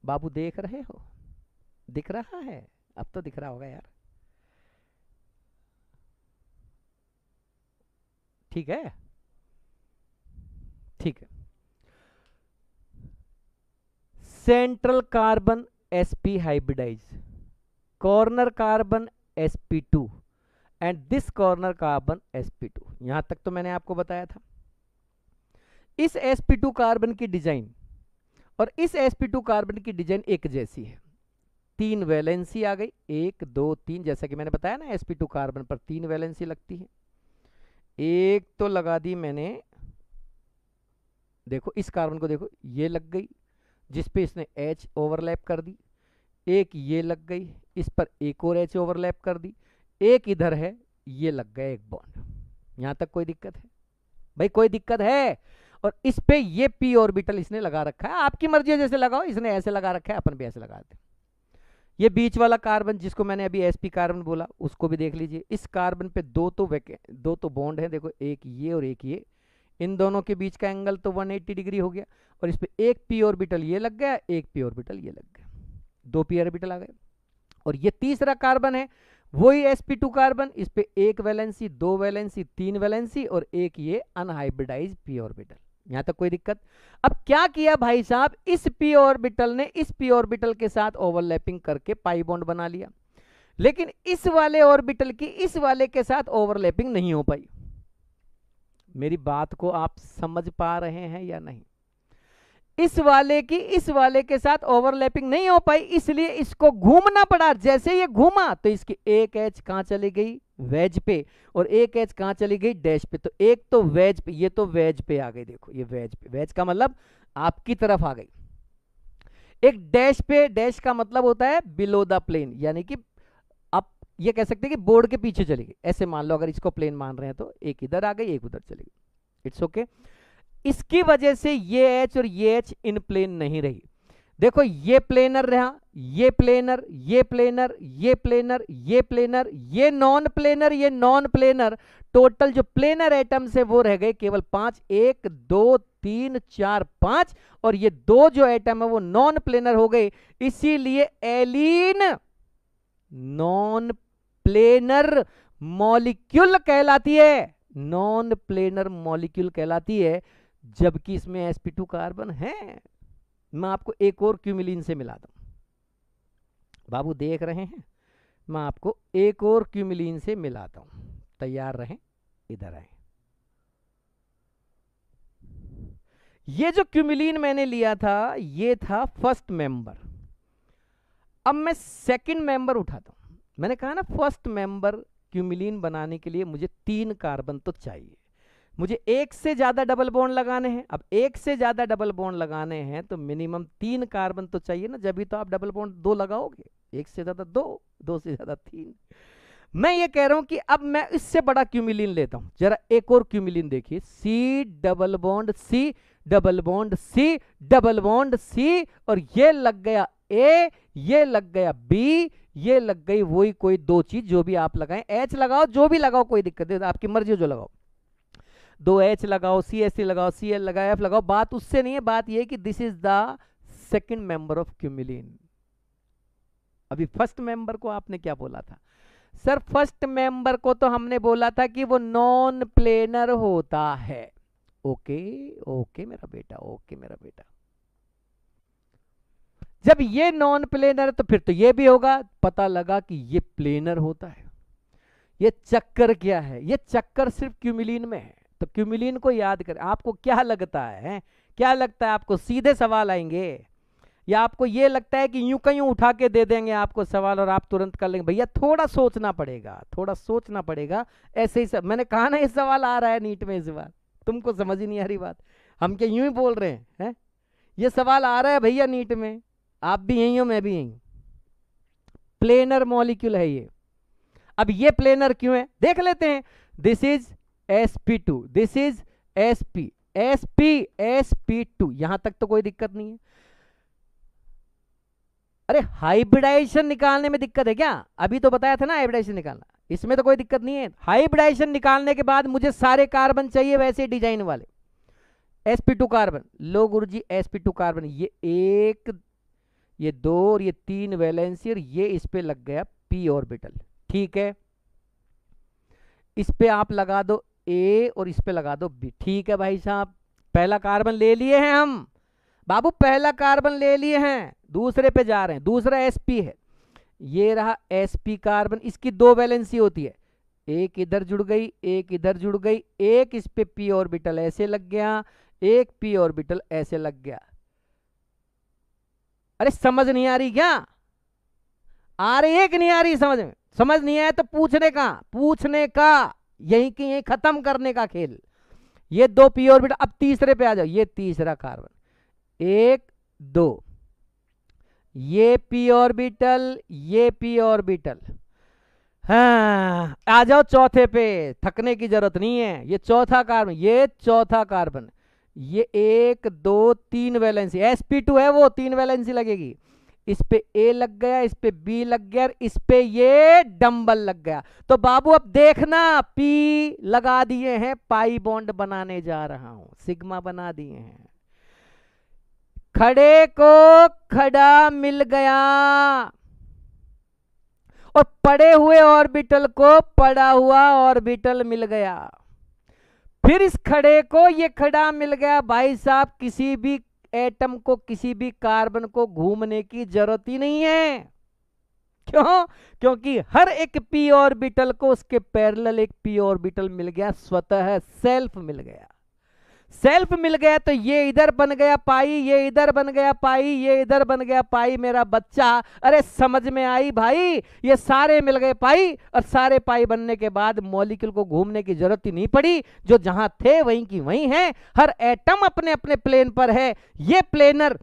Speaker 1: बाबू देख रहे हो? दिख रहा है? अब तो दिख रहा होगा यार। ठीक है, ठीक है। Central carbon sp hybridise, corner carbon sp2 and this corner carbon sp2। यहां तक तो मैंने आपको बताया था। इस sp2 कार्बन की डिजाइन और इस sp2 कार्बन की डिजाइन एक जैसी है। 3 वैलेंसी आ गई, 1 2 3, जैसा कि मैंने बताया ना sp2 कार्बन पर 3 वैलेंसी लगती है। एक तो लगा दी मैंने, देखो इस कार्बन को देखो, ये लग गई जिसपे इसने H ओवरलैप कर दी। एक ये लग गई, इस पर एक और H ओवरलैप कर दी। एक इधर है, ये लग गया एक बॉन्ड। यहां तक कोई दिक्कत है भाई? कोई दिक्कत है? और इस पे ये p ऑर्बिटल इसने लगा रखा है। आपकी मर्जी है, जैसे लगाओ। इसने ऐसे लगा रखा है, अपन भी ऐसे लगा दें। ये बीच वाला कार्बन जिसको मैंने अभी sp कार्बन बोला, उसको भी देख लीजिए। इस कार्बन पे दो तो बॉन्ड है, देखो, एक ये और एक ये। इन दोनों के बीच का एंगल तो 180 डिग्री हो गया। और इस पे एक p ऑर्बिटल ये लग गया, एक p ऑर्बिटल ये लग गया, 2 p ऑर्बिटल आ गए। और ये तीसरा कार्बन है, वही sp2 कार्बन, इस पे एक वैलेंसी, 2 वैलेंसी, 3 वैलेंसी और एक ये अनहाइब्रिडाइज p ऑर्बिटल। यहां तक कोई दिक्कत? अब क्या किया भाई साहब, इस p ऑर्बिटल ने इस p ऑर्बिटल के साथ ओवरलैपिंग करके पाई बॉन्ड बना लिया। लेकिन इस वाले ऑर्बिटल की इस वाले के साथ ओवरलैपिंग नहीं हो पाई। मेरी बात को आप समझ पा रहे हैं या नहीं? इस वाले की इस वाले के साथ ओवरलैपिंग नहीं हो पाई, इसलिए इसको घूमना पड़ा। जैसे ये घूमा तो इसकी एक एज कहां चली गई? वेज पे, और एक एज कहां चली गई? डैश पे। तो एक तो वेज पे, ये तो वेज पे आ गई। देखो ये वेज पे, वेज का मतलब आपकी तरफ आ गई। एक डैश पे, डैश का मतलब होता है बिलो द प्लेन, यानी कि आप ये कह सकते हैं कि बोर्ड के पीछे चली गई। ऐसे मान लो, अगर इसको प्लेन मान रहे हैं तो एक इधर आ गई, एक उधर चली गई। It's okay. इसकी वजह से ये एच और ये एच इन प्लेन नहीं रही। देखो ये प्लेनर रहा, ये प्लेनर, ये प्लेनर, ये प्लेनर, ये प्लेनर, ये नॉन प्लेनर, ये नॉन प्लेनर। टोटल जो प्लेनर एटम्स है वो रह गए केवल 5। 1 2 3 4 5, और ये 2 जो एटम है वो नॉन प्लेनर हो गए। इसीलिए एलीन नॉन प्लेनर मॉलिक्यूल कहलाती है, नॉन प्लेनर मॉलिक्यूल कहलाती है, जबकि इसमें sp2 कार्बन है। मैं आपको एक और क्यूमिलीन से मिलाता हूं। बाबू देख रहे हैं? मैं आपको एक और क्यूमिलीन से मिलाता हूं। तैयार रहें, इधर आए। ये जो क्यूमिलीन मैंने लिया था ये था फर्स्ट मेंबर। अब मैं सेकंड मेंबर उठाता हूं। मैंने कहा ना फर्स्ट मेंबर क्यूमिलीन बनाने के लिए मुझे 3 कार्बन तो चाहिए। मुझे एक से ज्यादा डबल बॉन्ड लगाने हैं। अब एक से ज्यादा डबल बॉन्ड लगाने हैं तो मिनिमम 3 कार्बन तो चाहिए ना, जब भी तो आप डबल बॉन्ड 2 लगाओगे। एक से ज्यादा 2, 2 से ज्यादा 3। मैं ये कह रहा हूं कि अब मैं इससे बड़ा क्यूमिलीन लेता हूं। जरा एक और क्यूमिलीन देखिए, C double bond C, double bond C, double bond C, और ये लग गया ए, ये लग गया बी, ये लग गई वही कोई 2 चीज जो भी आप लगाएं। एच लगाओ, जो भी लगाओ, कोई दिक्कत नहीं, आपकी मर्जी जो लगाओ। 2H लगाओ, CH3 लगाओ, Cl लगाओ, F लगाओ, बात उससे नहीं है। बात यह है कि this is the second member of cumulene. अभी फर्स्ट मेंबर को आपने क्या बोला था? सर फर्स्ट मेंबर को तो हमने बोला था कि वो नॉन प्लेनर होता है। ओके ओके मेरा बेटा, ओके मेरा बेटा। जब ये नॉन प्लेनर तो फिर तो ये भी होगा। पता लगा कि ये प्लेनर होता है। ये चक्कर क्या है? ये चक्कर सिर्फ क्यूमिलीन में है। तो क्यूमिलीन को याद करें। आपको क्या लगता है, क्या लगता है आपको सीधे सवाल आएंगे, या आपको ये लगता है कि यूं कहीं उठा के दे देंगे आपको सवाल और आप तुरंत कर लेंगे? भैया थोड़ा सोचना पड़ेगा, थोड़ा सोचना पड़ेगा। ऐसे ही मैंने कहा ना, ये सवाल आ रहा है नीट में इस बार। तुमको समझ ही नहीं आ रही बात? हम क्या यूं ही बोल रहे हैं? ये सवाल आ रहा है भैया नीट में। आप भी यही हो, मैं भी यही। प्लेनर मॉलिक्यूल है ये। अब ये प्लेनर क्यों है देख लेते हैं। This is sp2, this is sp2। यहां तक तो कोई दिक्कत नहीं है। अरे हाइब्रिडाइजेशन निकालने में दिक्कत है क्या? अभी तो बताया था ना हाइब्रिडाइजेशन निकालना, इसमें तो कोई दिक्कत नहीं है। हाइब्रिडाइजेशन निकालने के बाद मुझे सारे कार्बन चाहिए वैसे डिजाइन वाले। sp2 कार्बन, लो गुरुजी sp2 कार्बन, ये 1, ये 2 और ये 3 वैलेंसी, और ये इस पे लग गया p ऑर्बिटल। ठीक है, इस पे आप लगा दो A और इस पे लगा दो B। ठीक है भाई साहब, पहला कार्बन ले लिए हैं हम। बाबू पहला कार्बन ले लिए हैं, दूसरे पे जा रहे हैं। दूसरा sp है, ये रहा sp कार्बन। इसकी 2 वैलेंसी होती है, एक इधर जुड़ गई, एक इधर जुड़ गई, एक इस पे p ऑर्बिटल ऐसे लग गया, एक p ऑर्बिटल ऐसे लग गया। अरे समझ नहीं आ रही क्या? आ रही है कि नहीं आ रही समझ में? समझ नहीं आया तो पूछने का, पूछने का, यहीं की यहीं खत्म करने का खेल। ये 2 p ऑर्बिटल। अब तीसरे पे आ जाओ, ये तीसरा कार्बन, 1 2, ये p ऑर्बिटल, ये p ऑर्बिटल। हाँ आ जाओ चौथे पे, थकने की जरूरत नहीं है। ये चौथा कार्बन, ये चौथा कार्बन, ये 1 2 3 वैलेंसी। sp2 है वो, 3 वैलेंसी लगेगी। इस पे A लग गया, इस पे B लग गया, इस पे ये डंबल लग गया। तो बाबू अब देखना, P लगा दिए हैं, पाई बॉन्ड बनाने जा रहा हूं, सिग्मा बना दिए हैं। खड़े को खड़ा मिल गया और पड़े हुए ऑर्बिटल को पड़ा हुआ ऑर्बिटल मिल गया। फिर इस खड़े को ये खड़ा मिल गया। भाई साहब किसी भी एटम को, किसी भी कार्बन को घूमने की जरूरत ही नहीं है। क्यों? क्योंकि हर एक p ऑर्बिटल को उसके पैरेलल एक p ऑर्बिटल मिल गया, स्वतः सेल्फ मिल गया। सेल्फ मिल गया तो ये इधर बन गया पाई, ये इधर बन गया पाई, ये इधर बन गया पाई। मेरा बच्चा, अरे समझ में आई भाई? ये सारे मिल गए पाई, और सारे पाई बनने के बाद मॉलिक्यूल को घूमने की जरूरत ही नहीं पड़ी, जो जहां थे वहीं की वहीं है। हर एटम अपने अपने प्लेन पर है। ये प्लेनर,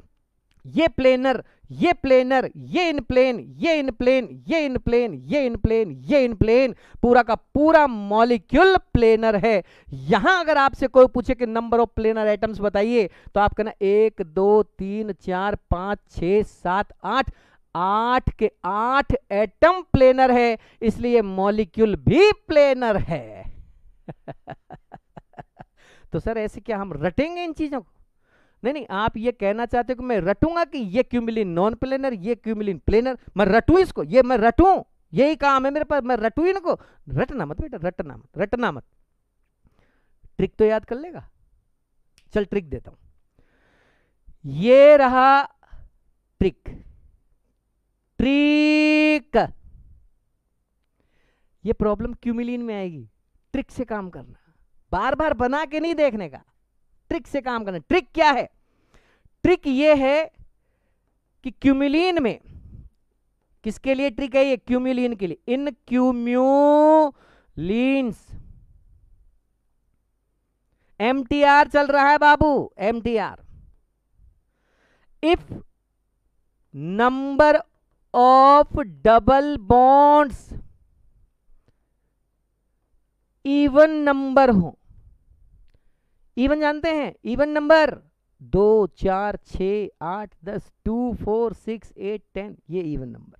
Speaker 1: ये प्लेनर, ये प्लेनर, ये इन प्लेन, ये इन प्लेन, ये इन प्लेन, ये इन प्लेन, ये इन प्लेन, पूरा का पूरा मॉलिक्यूल प्लेनर है। यहां अगर आपसे कोई पूछे कि नंबर ऑफ प्लेनर एटम्स बताइए, तो आप कहना 1 2 3 4 5 6 7 8, 8 के 8 एटम प्लेनर है, इसलिए मॉलिक्यूल भी प्लेनर है। तो सर ऐसे क्या हम रटेंगे इन चीजों को? नहीं नहीं, आप ये कहना चाहते हो कि मैं रटूंगा कि ये क्यूमिलिन नॉन प्लेनर, ये क्यूमिलिन प्लेनर, मैं रटूं इसको, ये मैं रटूं, यही काम है मेरे पास, मैं रटूं इनको। रटना मत बेटा, रटना मत, रटना मत। ट्रिक तो याद कर लेगा। चल ट्रिक देता हूं। ये रहा ट्रिक। ट्रिक, ये प्रॉब्लम क्यूमिलिन में आएगी। ट्रिक से काम करना, बार बार बना के नहीं देखने का, ट्रिक से काम करना। ट्रिक क्या है? ट्रिक ये है कि क्यूमिलिन में, किसके लिए ट्रिक है ये? क्यूमिलिन के लिए। इन क्यूम्यूलिन्स, एमटीआर चल रहा है बाबू, MTR. If number of double bonds even number हो, इवन जानते हैं, इवन नंबर 2 4 6 8 10 2 4 6 8 10, ये इवन नंबर।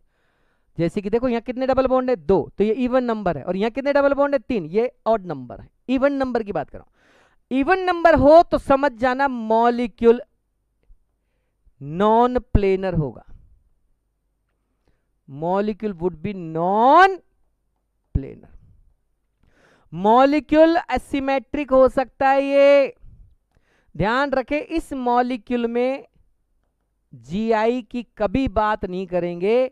Speaker 1: जैसे कि देखो यहां कितने डबल बॉन्ड है? 2, तो ये इवन नंबर है। और यहां कितने डबल बॉन्ड है? 3, ये ऑड नंबर है। इवन नंबर की बात कर रहा हूं। इवन नंबर हो तो समझ जाना मॉलिक्यूल नॉन प्लेनर होगा। Molecule would B non planar. Molecule asymmetric हो सकता है, ये ध्यान रखें। इस मॉलिक्यूल में जीआई की कभी बात नहीं करेंगे।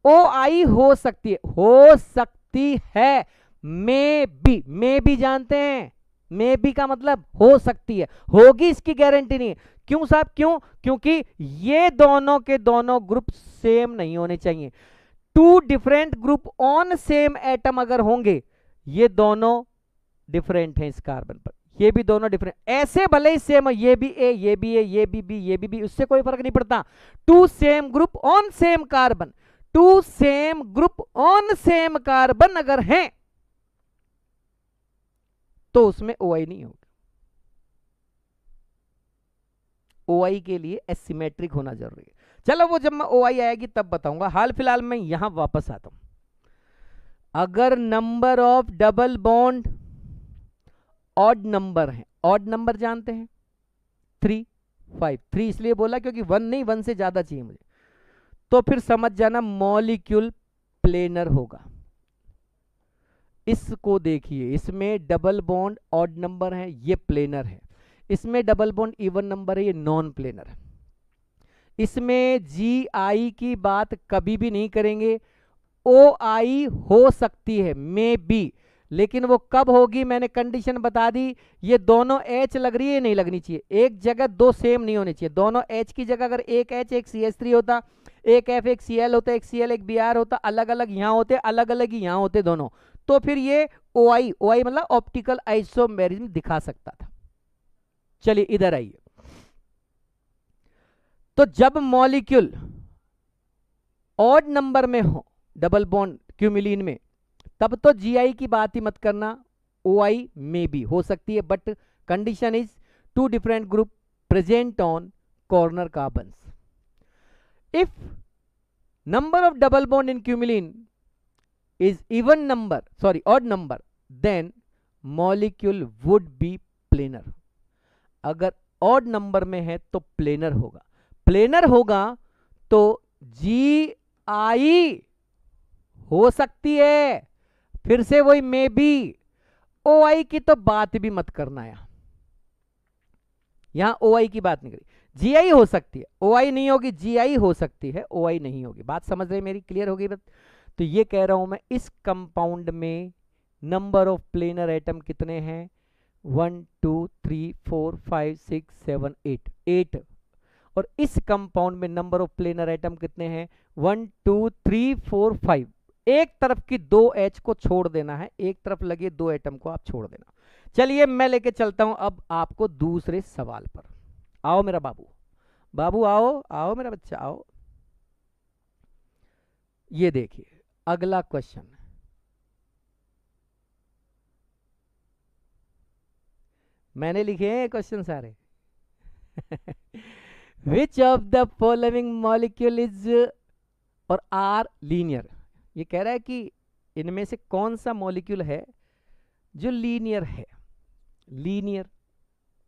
Speaker 1: ओआई हो सकती है, हो सकती है, मे भी जानते हैं, मे बी का मतलब हो सकती है, होगी इसकी गारंटी नहीं है। क्यों साहब, क्यों? क्योंकि ये दोनों के दोनों ग्रुप सेम नहीं होने चाहिए। 2 different group on same atom अगर होंगे, ये दोनों डिफरेंट हैं इस कार्बन पर, ये भी दोनों डिफरेंट, ऐसे भले ही सेम हो, ये भी ए, ये भी ए, ये भी बी, ये भी बी, उससे कोई फर्क नहीं पड़ता। 2 same group on same carbon, 2 same group on same carbon अगर हैं तो उसमें ओआई नहीं होगा। ओआई के लिए एसिमेट्रिक होना जरूरी है। चलो वो जब मैं ओआई आएगी तब बताऊंगा, हाल फिलहाल में यहां वापस आता हूं। अगर number of double bond odd number है, ऑड नंबर जानते हैं 3 5, 3 इसलिए बोला क्योंकि 1 नहीं, 1 से ज्यादा चाहिए मुझे, तो फिर समझ जाना मॉलिक्यूल प्लेनर होगा। इसको देखिए, इसमें डबल बॉन्ड ऑड नंबर है, ये प्लेनर है। इसमें डबल बॉन्ड इवन नंबर है, ये नॉन प्लेनर है। इसमें जी आई की बात कभी भी नहीं करेंगे। ओ आई हो सकती है, मे बी, लेकिन वो कब होगी मैंने कंडीशन बता दी। ये दोनों एच लग रही है, नहीं लगनी चाहिए। एक जगह 2 सेम नहीं होने चाहिए। दोनों एच की जगह अगर एक एच एक CH3 होता, एक एफ एक Cl होता, एक Cl एक Br होता, अलग अलग यहां होते, अलग अलग ही यहां होते दोनों, तो फिर ये OI, OI मतलब ऑप्टिकल आइसोमेरिज्म दिखा सकता था। चलिए इधर आइए। तो जब मॉलिक्यूल ऑड नंबर में हो, डबल बॉन्ड क्यूमिलिन में, तब तो जीआई की बात ही मत करना, ओआई में भी हो सकती है, but condition is 2 different group present on corner carbons. If number of double bond in cumulene is even number, sorry odd number, then molecule would be planar. अगर ऑड नंबर में है तो प्लेनर होगा। प्लेनर होगा तो जी आई हो सकती है, फिर से वही मे बी। ओ आई की तो बात भी मत करना यार, यहां OI की बात नहीं करी। GI हो सकती है, OI नहीं होगी, GI हो सकती है, OI नहीं होगी। बात समझ रहे मेरी, क्लियर हो गई बात? तो ये कह रहा हूं मैं, इस कंपाउंड में नंबर ऑफ प्लेनर एटम कितने हैं? 1 2 3 4 5 6 7 8, 8। और इस कंपाउंड में नंबर ऑफ प्लेनर एटम कितने हैं? 1 2 3 4 5। एक तरफ की 2 H को छोड़ देना है, एक तरफ लगे 2 एटम को आप छोड़ देना। चलिए मैं लेके चलता हूं अब आपको दूसरे सवाल पर। आओ मेरा बाबू, बाबू आओ, आओ मेरा बच्चा आओ। ये देखिए अगला क्वेश्चन, मैंने लिखे हैं क्वेश्चन सारे। Which of the following molecule is और आर लीनियर। ये कह रहा है कि इनमें से कौन सा मॉलिक्यूल है जो लीनियर है। लीनियर,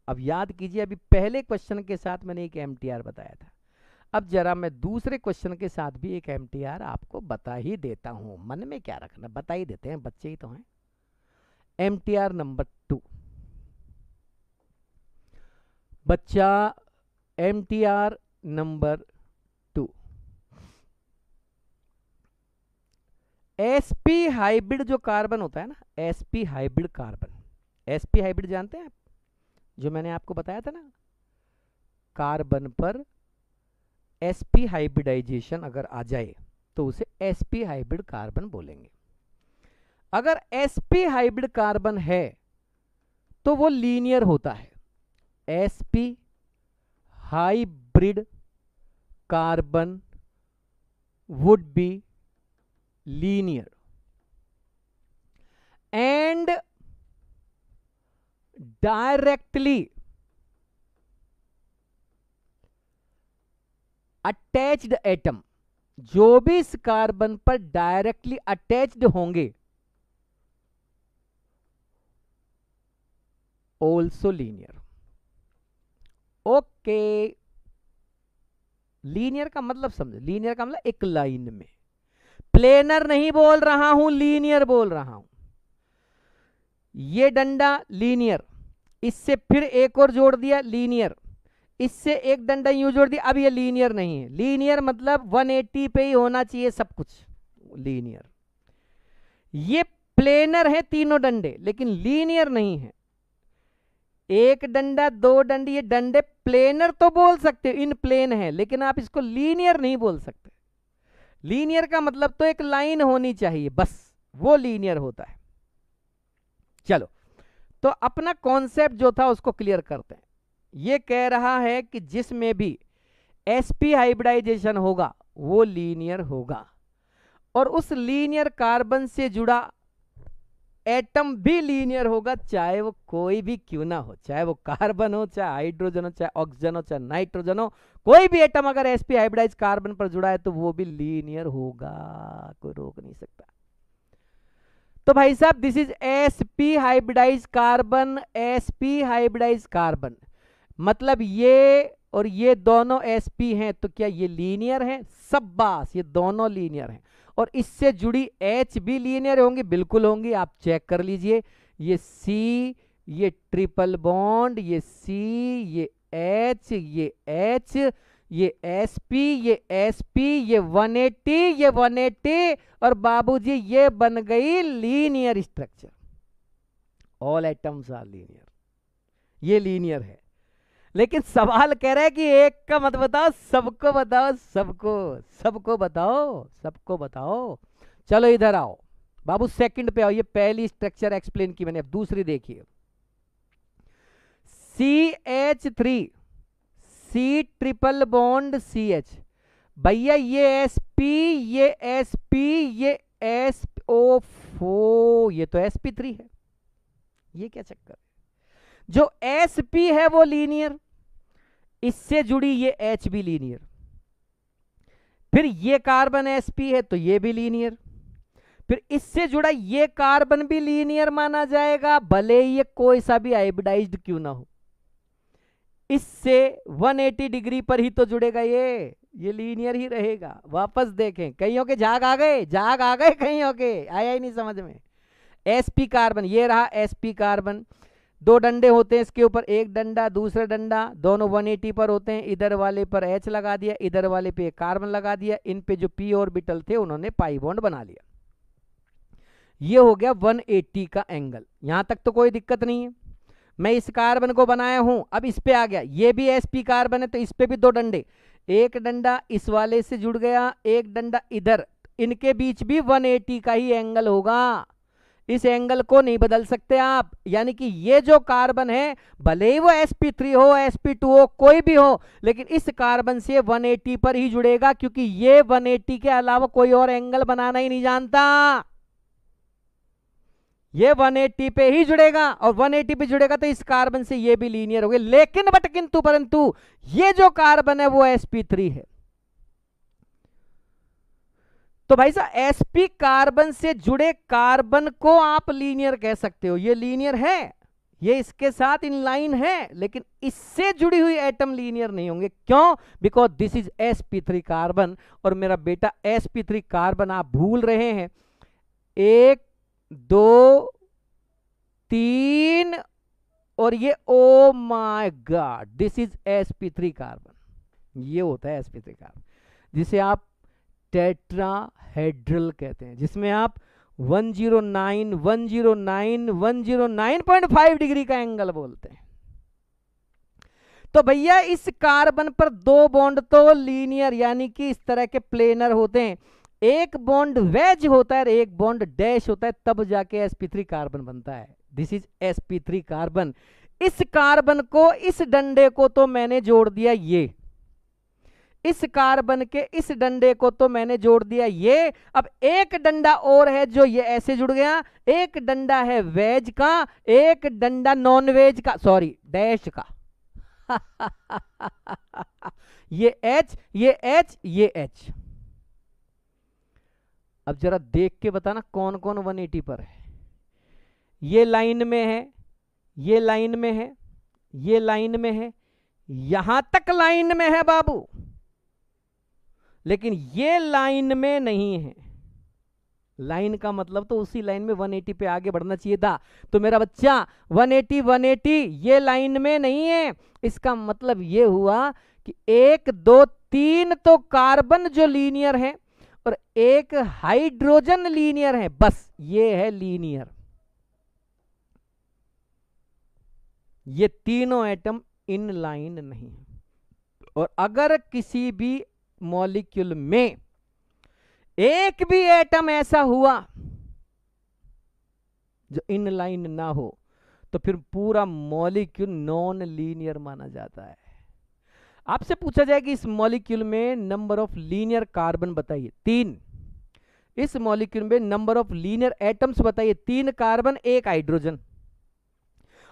Speaker 1: अब याद कीजिए अभी पहले क्वेश्चन के साथ मैंने एक MTR बताया था, अब जरा मैं दूसरे क्वेश्चन के साथ भी एक MTR आपको बता ही देता हूं। मन में क्या रखना, बता ही देते हैं, बच्चे ही तो हैं। MTR नंबर 2 बच्चा, MTR नंबर 2, sp हाइब्रिड जो कार्बन होता है ना, sp hybrid carbon, sp hybrid जानते हैं आप, जो मैंने आपको बताया था ना, कार्बन पर sp हाइब्रिडाइजेशन अगर आ जाए तो उसे sp हाइब्रिड कार्बन बोलेंगे। अगर sp हाइब्रिड कार्बन है तो वो लीनियर होता है। sp hybrid carbon would be linear and directly attached atom, जो भी इस कार्बन पर डायरेक्टली अटैच्ड होंगे ऑल्सो लीनियर। ओके, लीनियर का मतलब समझो, लीनियर का मतलब एक लाइन में, प्लेनर नहीं बोल रहा हूं, लीनियर बोल रहा हूं। ये डंडा लीनियर, इससे फिर एक और जोड़ दिया लीनियर, इससे एक डंडा यूं जोड़ दिया, अब ये लीनियर नहीं है। लीनियर मतलब 180 पे ही होना चाहिए सब कुछ, लीनियर। ये प्लेनर है तीनों डंडे, लेकिन लीनियर नहीं है। एक डंडा, दो डंडे, ये डंडे प्लेनर तो बोल सकते हो, इन प्लेन है, लेकिन आप इसको लीनियर नहीं बोल सकते। लीनियर का मतलब तो एक लाइन होनी चाहिए, बस वो लीनियर होता है। चलो, तो अपना कॉन्सेप्ट जो था उसको क्लियर करते हैं। ये कह रहा है कि जिसमें भी sp हाइब्रिडाइजेशन होगा वो लीनियर होगा, और उस लीनियर कार्बन से जुड़ा एटम भी लीनियर होगा, चाहे वो कोई भी क्यों ना हो, चाहे वो कार्बन हो, चाहे हाइड्रोजन हो, चाहे ऑक्सीजन हो, चाहे नाइट्रोजन हो, कोई भी एटम अगर sp हाइब्रिडाइज कार्बन पर जुड़ा है तो वो भी लीनियर होगा, कोई रोक नहीं सकता। तो भाई साहब, this is sp hybridise carbon, sp hybridise carbon, मतलब ये और ये दोनों sp हैं, तो क्या ये लीनियर हैं? सब बास, ये दोनों लीनियर हैं। और इससे जुड़ी H भी लीनियर होंगी, बिल्कुल होंगी, आप चेक कर लीजिए। ये C, ये ट्रिपल बॉन्ड, ये C, ये H, ये H, ये sp, ये sp, ये 180, ये 180, और बाबूजी ये बन गई linear structure. All atoms are linear, ये लीनियर है। लेकिन सवाल कह रहा है कि एक का मत बताओ, सबको बताओ, सबको, सबको बताओ, सबको बताओ। चलो इधर आओ बाबू, सेकंड पे आओ। ये पहली स्ट्रक्चर एक्सप्लेन की मैंने, अब दूसरी देखिए। CH3, C triple bond CH, भैया ये sp, ये sp, ये SO4, ये तो sp3 है। ये क्या चक्कर है? जो sp है वो लीनियर, इससे जुड़ी ये H भी लीनियर, फिर ये कार्बन sp है तो ये भी लीनियर, फिर इससे जुड़ा ये कार्बन भी लीनियर माना जाएगा, भले ये कोई सा भी हाइब्रिडाइज्ड क्यों ना हो। इससे 180 डिग्री पर ही तो जुड़ेगा, ये लीनियर ही रहेगा। वापस देखें, कईयों के झाग आ गए, झाग आ गए कईयों के, आया ही नहीं समझ में। sp कार्बन, ये रहा sp कार्बन, दो डंडे होते हैं इसके ऊपर, एक डंडा दूसरा डंडा, दोनों 180 पर होते हैं। इधर वाले पर H लगा दिया, इधर वाले पे कार्बन लगा दिया, इन पे जो p ऑर्बिटल थे उन्होंने पाई बॉन्ड बना लिया। ये हो गया 180 का एंगल। यहां तक तो कोई दिक्कत नहीं है। मैं इस कार्बन को बनाया हूं, अब इस पे आ गया, ये भी sp कार्बन है तो इस पे भी दो डंडे, एक डंडा इस वाले से जुड़ गया, एक डंडा इधर, इनके बीच भी 180 का ही एंगल होगा। इस एंगल को नहीं बदल सकते आप। यानी कि ये जो कार्बन है भले ही वो sp3 हो, sp2 हो, कोई भी हो, लेकिन इस कार्बन से 180 पर ही जुड़ेगा, क्योंकि ये 180 के अलावा कोई और एंगल बनाना ही नहीं जानता। ये 180 पे ही जुड़ेगा, और 180 पे जुड़ेगा तो इस कार्बन से ये भी लीनियर हो गया। लेकिन बट किंतु परंतु ये जो कार्बन है वो sp3 है। तो भाई साहब sp कार्बन से जुड़े कार्बन को आप लीनियर कह सकते हो, ये लीनियर है, ये इसके साथ इन लाइन है, लेकिन इससे जुड़ी हुई एटम लीनियर नहीं होंगे। क्यों? Because this is sp3 carbon, और मेरा बेटा sp3 कार्बन आप भूल रहे हैं, 1 2 3 और ये, oh my God, this is sp3 carbon. ये होता है sp3 कार्बन, जिसे आप टेट्राहेड्रल कहते हैं, जिसमें आप 109 109 109.5 डिग्री का एंगल बोलते हैं। तो भैया इस कार्बन पर दो बॉन्ड तो लीनियर यानी कि इस तरह के प्लेनर होते हैं, एक बॉन्ड वेज होता है, एक बॉन्ड डैश होता है, तब जाके sp3 कार्बन बनता है। This is sp3 carbon. इस कार्बन को, इस डंडे को तो मैंने जोड़ दिया ये, इस कार्बन के इस डंडे को तो मैंने जोड़ दिया ये। अब एक डंडा और है जो ये ऐसे जुड़ गया, एक डंडा है वेज का, एक डंडा नॉन वेज का, सॉरी डैश का। ये H, ये H, ये H। अब जरा देख के बताना कौन कौन 180 पर है। ये लाइन में है, ये लाइन में है, ये लाइन में है, यहां तक लाइन में है बाबू, लेकिन ये लाइन में नहीं है। लाइन का मतलब तो उसी लाइन में 180 पे आगे बढ़ना चाहिए था। तो मेरा बच्चा 180 180 ये लाइन में नहीं है। इसका मतलब ये हुआ कि 1 2 3 तो कार्बन जो लीनियर है और एक हाइड्रोजन लीनियर है, बस ये है लीनियर। ये तीनों एटम इन लाइन नहीं है। और अगर किसी भी मॉलिक्यूल में एक भी एटम ऐसा हुआ जो इन लाइन ना हो तो फिर पूरा मॉलिक्यूल नॉन लीनियर माना जाता है। आपसे पूछा जाए कि इस मॉलिक्यूल में नंबर ऑफ लीनियर कार्बन बताइए, 3। इस मॉलिक्यूल में नंबर ऑफ लीनियर एटम्स बताइए, 3 कार्बन 1 हाइड्रोजन।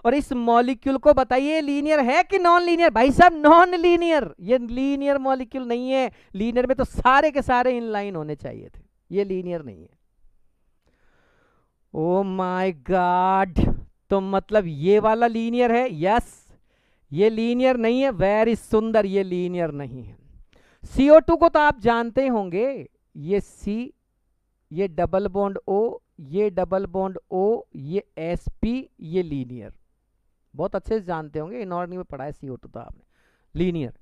Speaker 1: और इस मॉलिक्यूल को बताइए लीनियर है कि नॉन लीनियर। भाई साहब नॉन लीनियर, ये लीनियर मॉलिक्यूल नहीं है। लीनियर में तो सारे के सारे इनलाइन होने चाहिए थे, ये लीनियर नहीं है। ओ माय गॉड, तो मतलब ये वाला लीनियर है? यस, ये लीनियर नहीं है। वेरी सुंदर, ये लीनियर नहीं है। CO2 को तो आप जानते होंगे, ये C, ये डबल बॉन्ड O, ये डबल बॉन्ड O, ये sp, ये लीनियर, बहुत अच्छे से जानते होंगे, इनऑर्गेनिक में पढ़ा है CO2 तो आपने, लीनियर।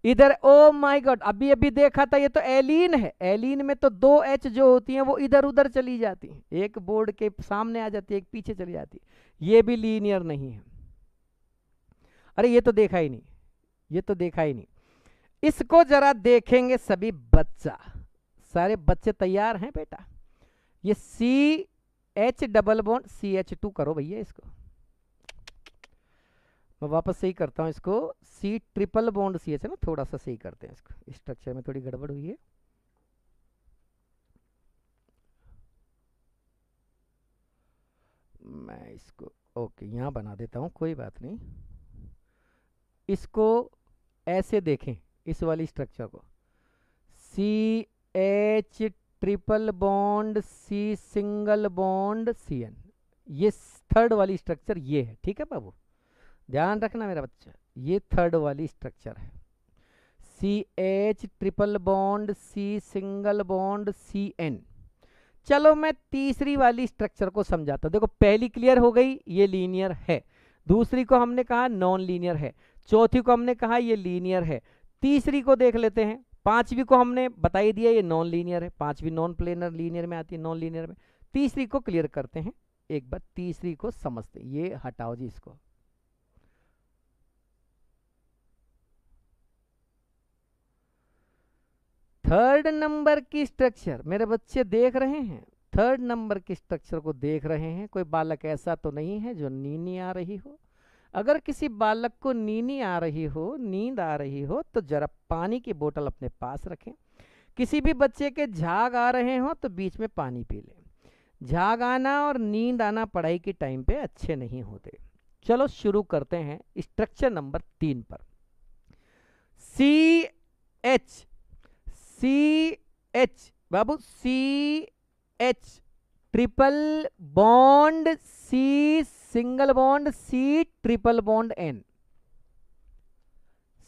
Speaker 1: इधर ओ माय गॉड, अभी अभी देखा था, ये तो एलीन है। एलीन में तो 2 H जो होती हैं वो इधर उधर चली जाती हैं, एक बोर्ड के सामने आ जाती है, एक पीछे चली जाती है। ये भी लीनियर नहीं है। अरे ये तो देखा ही नहीं, ये तो देखा ही नहीं। इसको जरा देखेंगे सभी बच्चा, सारे बच्चे तैयार हैं बेटा? ये CH डबल बॉन्ड CH2 करो भैया, इसको मैं वापस सही करता हूं, इसको C ट्रिपल बॉन्ड CH है ना, थोड़ा सा सही करते हैं इसको, स्ट्रक्चर में थोड़ी गड़बड़ हुई है। मैं इसको ओके यहां बना देता हूं, कोई बात नहीं। इसको ऐसे देखें, इस वाली स्ट्रक्चर को, CH triple bond C single bond CN, ये थर्ड वाली स्ट्रक्चर ये है, ठीक है बाबू, ध्यान रखना मेरा बच्चा, ये थर्ड वाली स्ट्रक्चर है। CH triple bond C single bond CN। चलो मैं तीसरी वाली स्ट्रक्चर को समझाता हूं। देखो पहली क्लियर हो गई, ये लीनियर है। दूसरी को हमने कहा नॉन लीनियर है, चौथी को हमने कहा ये लीनियर है, तीसरी को देख लेते हैं, पांचवी को हमने बता ही दिया ये नॉन लीनियर है, पांचवी नॉन प्लेनर लीनियर में आती है, नॉन लीनियर में। तीसरी को क्लियर करते हैं एक बार, तीसरी को समझते हैं। ये हटाओ जी इसको, थर्ड नंबर की स्ट्रक्चर मेरे बच्चे देख रहे हैं, थर्ड नंबर की स्ट्रक्चर को देख रहे हैं। कोई बालक ऐसा तो नहीं है जो नींद आ रही हो? अगर किसी बालक को नींद आ रही हो, नींद आ रही हो, तो जरा पानी की बोतल अपने पास रखें। किसी भी बच्चे के झाग आ रहे हो तो बीच में पानी पी लें। झाग आना और नींद आना पढ़ाई के टाइम पे अच्छे नहीं होते। चलो शुरू करते हैं स्ट्रक्चर नंबर 3 पर। CH, CH बाबू, CH triple bond C single bond C triple bond N।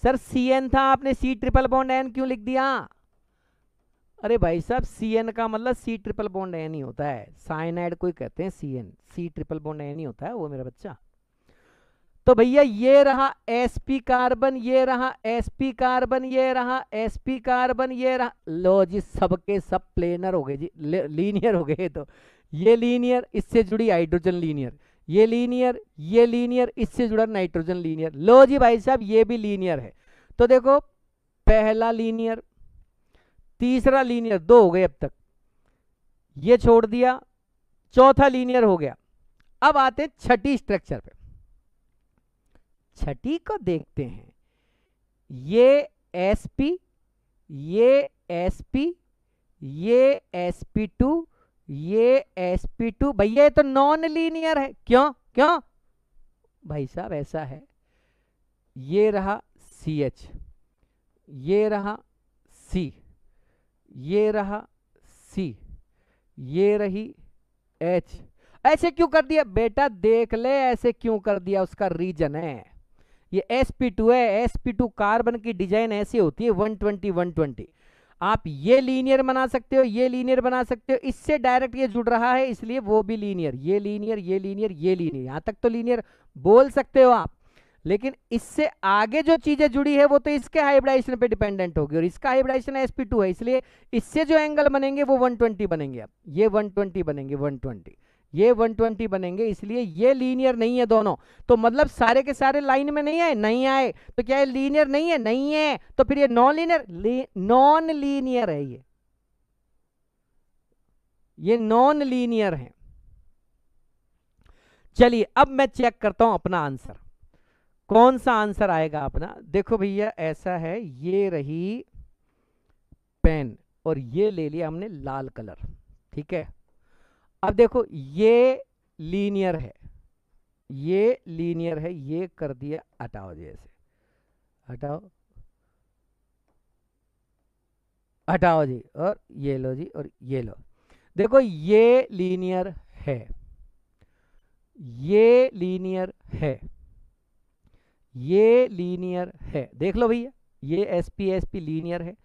Speaker 1: Sir CN था, आपने C ट्रिपल बॉन्ड N क्यों लिख दिया? अरे भाई साहब, CN का मतलब C ट्रिपल बॉन्ड N ही होता है, साइनाइड कोई कहते हैं CN, C triple bond N ही होता है वो मेरा बच्चा। तो भैया ये रहा sp कार्बन, ये रहा sp कार्बन, ये रहा sp कार्बन, ये रहा, लो जी सबके सब प्लेनर हो गए जी, लीनियर हो गए। तो ये लीनियर, इससे जुड़ी हाइड्रोजन लीनियर, ये लीनियर, ये लीनियर, इससे जुड़ा नाइट्रोजन लीनियर। लो जी भाई साहब ये भी लीनियर है। तो देखो पहला लीनियर, तीसरा लीनियर, 2 हो गए अब तक, ये छोड़ दिया, चौथा लीनियर हो गया। अब आते हैं छठी स्ट्रक्चर पे, छठी को देखते हैं। ये sp, ये sp, ये sp2, ये sp2। भैया ये तो नॉन लीनियर है। क्यों क्यों भाई साहब? ऐसा है, ये रहा CH, ये रहा C, ये रहा C, ये रही H। ऐसे क्यों कर दिया बेटा? देख ले ऐसे क्यों कर दिया, उसका रीजन है, ये sp2 है। sp2 कार्बन की डिजाइन ऐसी होती है 120 120। आप ये लीनियर बना सकते हो, ये लीनियर बना सकते हो, इससे डायरेक्ट ये जुड़ रहा है इसलिए वो भी लीनियर, ये लीनियर, ये लीनियर, ये लीनियर, यहां तक तो लीनियर बोल सकते हो आप। लेकिन इससे आगे जो चीजें जुड़ी है वो तो इसके हाइब्रिडाइजेशन पे डिपेंडेंट होगी, और इसका हाइब्रिडाइजेशन sp2 है, इसलिए इससे जो एंगल बनेंगे वो 120 बनेंगे। अब ये 120 बनेंगे, 120, ये 120 बनेंगे, इसलिए ये लीनियर नहीं है दोनों। तो मतलब सारे के सारे लाइन में नहीं आए, नहीं आए, तो क्या ये लीनियर नहीं है? नहीं है। तो फिर ये नॉन लीनियर, नॉन लीनियर है, ये नॉन लीनियर है। चलिए अब मैं चेक करता हूं अपना आंसर, कौन सा आंसर आएगा अपना। देखो भैया ऐसा है, ये रही पेन और ये ले लिया हमने लाल कलर, ठीक है। अब देखो ये लीनियर है, ये लीनियर है, ये कर दिया, हटाओ जैसे, हटाओ, हटाओ जी, और ये लो जी, और ये लो। देखो ये लीनियर है, ये लीनियर है, ये लीनियर है, देख लो भैया, ये sp लीनियर है,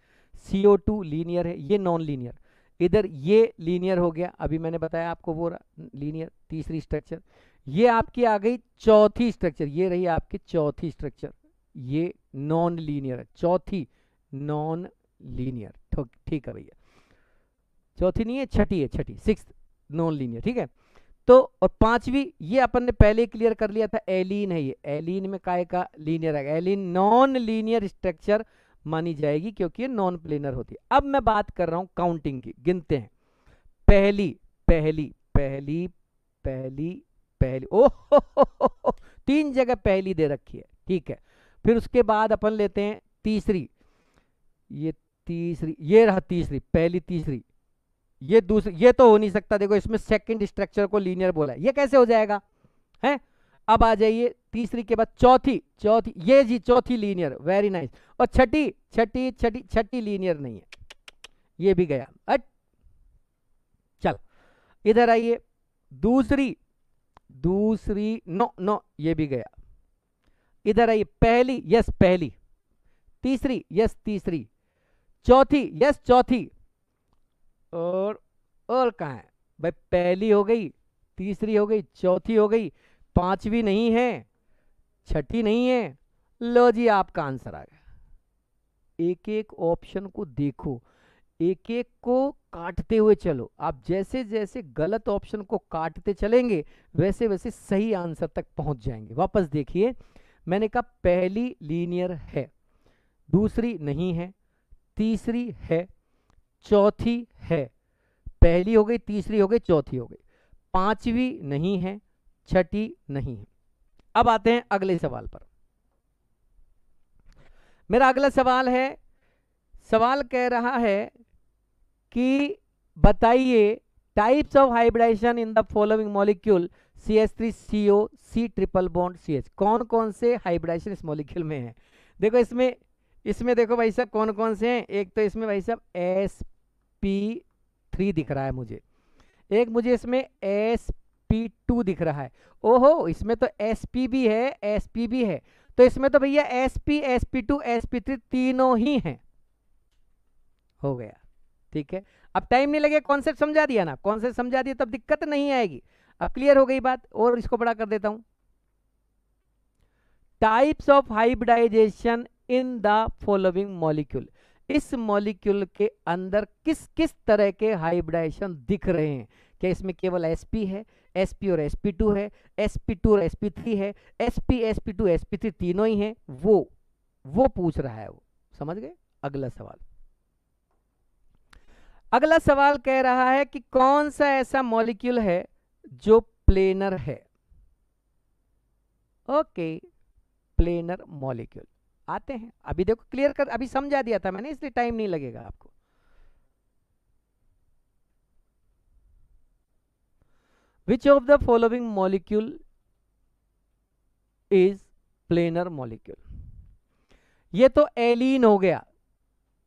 Speaker 1: CO2 लीनियर है, ये नॉन लीनियर। इधर ये लीनियर हो गया, अभी मैंने बताया आपको वो लीनियर, तीसरी स्ट्रक्चर। ये आपकी आ गई चौथी स्ट्रक्चर, ये रही आपकी चौथी स्ट्रक्चर, ये नॉन लीनियर है, चौथी नॉन लीनियर, ठीक है भैया। चौथी नहीं है, छठी है, छठी, 6th नॉन लीनियर, ठीक है। तो और पांचवी ये अपन ने पहले क्लियर कर लिया था, एलीन है, ये एलीन में काय का लीनियर है, एलीन नॉन लीनियर स्ट्रक्चर मानी जाएगी क्योंकि ये नॉन प्लेनर होती है। अब मैं बात कर रहा हूं काउंटिंग की, गिनते हैं। पहली पहली पहली पहली पहली, ओह 3 जगह पहली दे रखी है, ठीक है। फिर उसके बाद अपन लेते हैं तीसरी, ये तीसरी, ये रहा तीसरी, पहली तीसरी, ये दूसरी, ये तो हो नहीं सकता, देखो इसमें सेकंड स्ट्रक्चर को लीनियर बोला है, ये कैसे हो जाएगा है। अब आ जाइए तीसरी के बाद चौथी, चौथी ये जी चौथी लीनियर, वेरी नाइस। और छठी छठी छठी छठी लीनियर नहीं है, ये भी गया। चल इधर आइए, दूसरी दूसरी, नो नो, ये भी गया। इधर आइए, पहली, यस पहली, तीसरी, यस तीसरी, चौथी, यस चौथी, और कहां है भाई? पहली हो गई, तीसरी हो गई, चौथी हो गई, पांचवी नहीं है, छठी नहीं है। लो जी, आपका आंसर आ गया। एक एक ऑप्शन को देखो, एक एक को काटते हुए चलो। आप जैसे जैसे गलत ऑप्शन को काटते चलेंगे वैसे वैसे सही आंसर तक पहुंच जाएंगे। वापस देखिए, मैंने कहा पहली लीनियर है, दूसरी नहीं है, तीसरी है, चौथी है। पहली हो गई, तीसरी हो गई, चौथी हो गई, पांचवी नहीं है, छठी नहीं है। अब आते हैं अगले सवाल पर। मेरा अगला सवाल है, सवाल कह रहा है कि बताइए types of hybridisation in the following molecule CH3CO C triple bond CH। कौन कौन से हाइब्रिडाइजेशन इस मॉलिक्यूल में है? देखो इसमें देखो भाई साहब कौन कौन से हैं। एक तो इसमें भाई साहब sp3 दिख रहा है मुझे, एक मुझे इसमें sp2 दिख रहा है। ओहो, इसमें तो sp भी है, sp भी है, तो इसमें तो भैया sp, sp2, sp3 तीनों ही हैं। हो गया, ठीक है। अब टाइम नहीं लगे, कॉन्सेप्ट समझा दिया ना, कॉन्सेप्ट समझा दिया तब दिक्कत नहीं आएगी। अब क्लियर हो गई बात, और इसको बड़ा कर देता हूं। Types of hybridisation in the following molecule. इस मॉलिक्यूल के अंदर किस किस तरह के हाइब्रिडाइजेशन दिख रहे हैं? क्या इसमें केवल sp है, sp और sp2 है, sp2 और sp3 है, sp, sp2, sp3 तीनों ही हैं? वो पूछ रहा है वो। समझ गए? अगला सवाल, अगला सवाल कह रहा है कि कौन सा ऐसा मॉलिक्यूल है जो प्लेनर है? Okay, planar molecule. आते हैं, अभी देखो क्लियर कर, अभी समझा दिया था मैंने, इसलिए टाइम नहीं लगेगा आपको। Which of the following molecule is planar molecule? ये तो एलीन हो गया,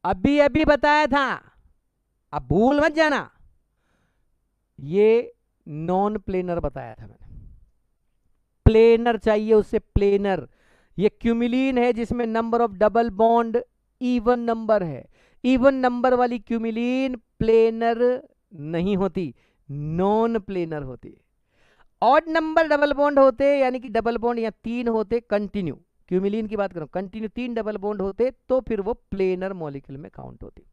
Speaker 1: अभी अभी बताया था, अब भूल मत जाना। ये नॉन प्लेनर बताया था मैंने, प्लेनर चाहिए उससे, प्लेनर। ये क्यूमिलीन है जिसमें number of double bond even number है। इवन नंबर वाली क्यूमिलीन प्लेनर नहीं होती, नॉन प्लेनर होती। ऑड नंबर डबल बॉन्ड होते, यानी कि डबल बॉन्ड या 3 होते कंटिन्यू, क्यूमिलीन की बात करूं, कंटिन्यू 3 डबल बॉन्ड होते तो फिर वो प्लेनर मॉलिक्यूल में काउंट होती।